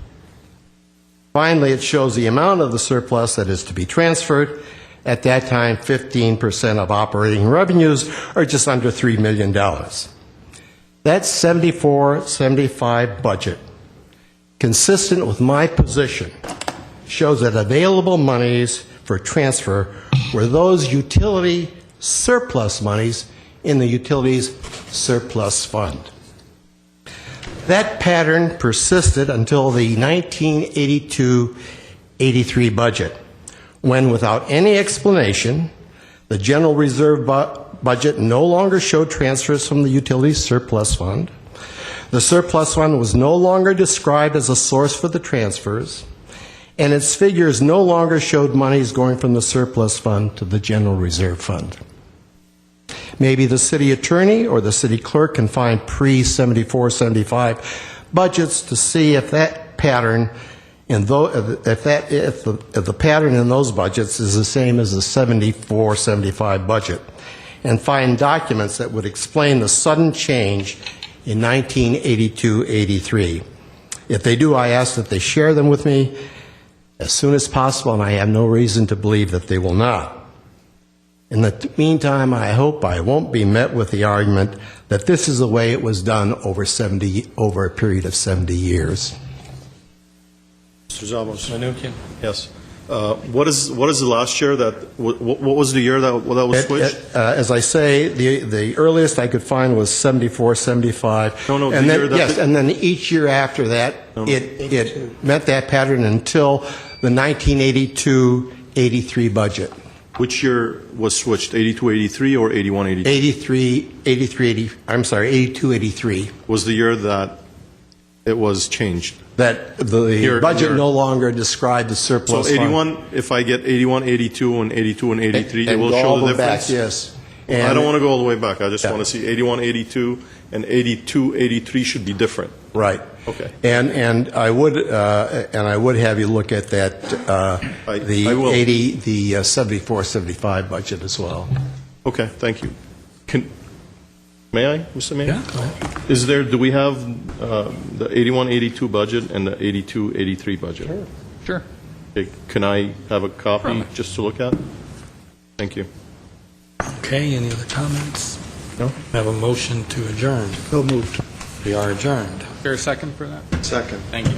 Speaker 16: Finally, it shows the amount of the surplus that is to be transferred. At that time, 15% of operating revenues, or just under $3 million. That 74-75 budget, consistent with my position, shows that available monies for transfer were those utility surplus monies in the utilities surplus fund. That pattern persisted until the 1982-83 budget, when without any explanation, the General Reserve budget no longer showed transfers from the utilities surplus fund. The surplus fund was no longer described as a source for the transfers, and its figures no longer showed monies going from the surplus fund to the General Reserve Fund. Maybe the city attorney or the city clerk can find pre-74-75 budgets to see if that pattern if the pattern in those budgets is the same as the 74-75 budget, and find documents that would explain the sudden change in 1982-83. If they do, I ask that they share them with me as soon as possible, and I have no reason to believe that they will not. In the meantime, I hope I won't be met with the argument that this is the way it was done over a period of 70 years.
Speaker 8: Mr. Zavos. Yes. What is the last year that, what was the year that was switched?
Speaker 16: As I say, the earliest I could find was 74, 75.
Speaker 8: No,
Speaker 16: and
Speaker 8: the
Speaker 16: then,
Speaker 8: year that
Speaker 16: yes, and then each year after that, it met that pattern until the 1982-83 budget.
Speaker 8: Which year was switched, 82, 83 or 81, 82?
Speaker 16: 82, 83.
Speaker 8: Was the year that it was changed?
Speaker 16: That the budget no longer described the surplus
Speaker 8: So
Speaker 16: fund.
Speaker 8: 81, if I get 81, 82, and 82 and 83, it will
Speaker 16: go
Speaker 8: show
Speaker 16: all
Speaker 8: the
Speaker 16: the way back,
Speaker 8: difference?
Speaker 16: yes.
Speaker 8: I don't want to go all the way back. I just want to see 81, 82, and 82, 83 should be different.
Speaker 16: Right.
Speaker 8: Okay.
Speaker 16: And I would have you look at that
Speaker 8: I will.
Speaker 16: the 74, 75 budget as well.
Speaker 8: Okay, thank you. May I, Mr. Mayor?
Speaker 1: Yeah, go ahead.
Speaker 8: Do we have the 81, 82 budget and the 82, 83 budget?
Speaker 7: Sure.
Speaker 8: Okay, can I have a copy just to look at? Thank you.
Speaker 1: Okay, any other comments?
Speaker 8: No?
Speaker 1: Have a motion to adjourn.
Speaker 6: So moved.
Speaker 1: We are adjourned.
Speaker 2: Is there a second for that?
Speaker 9: Second.
Speaker 2: Thank you.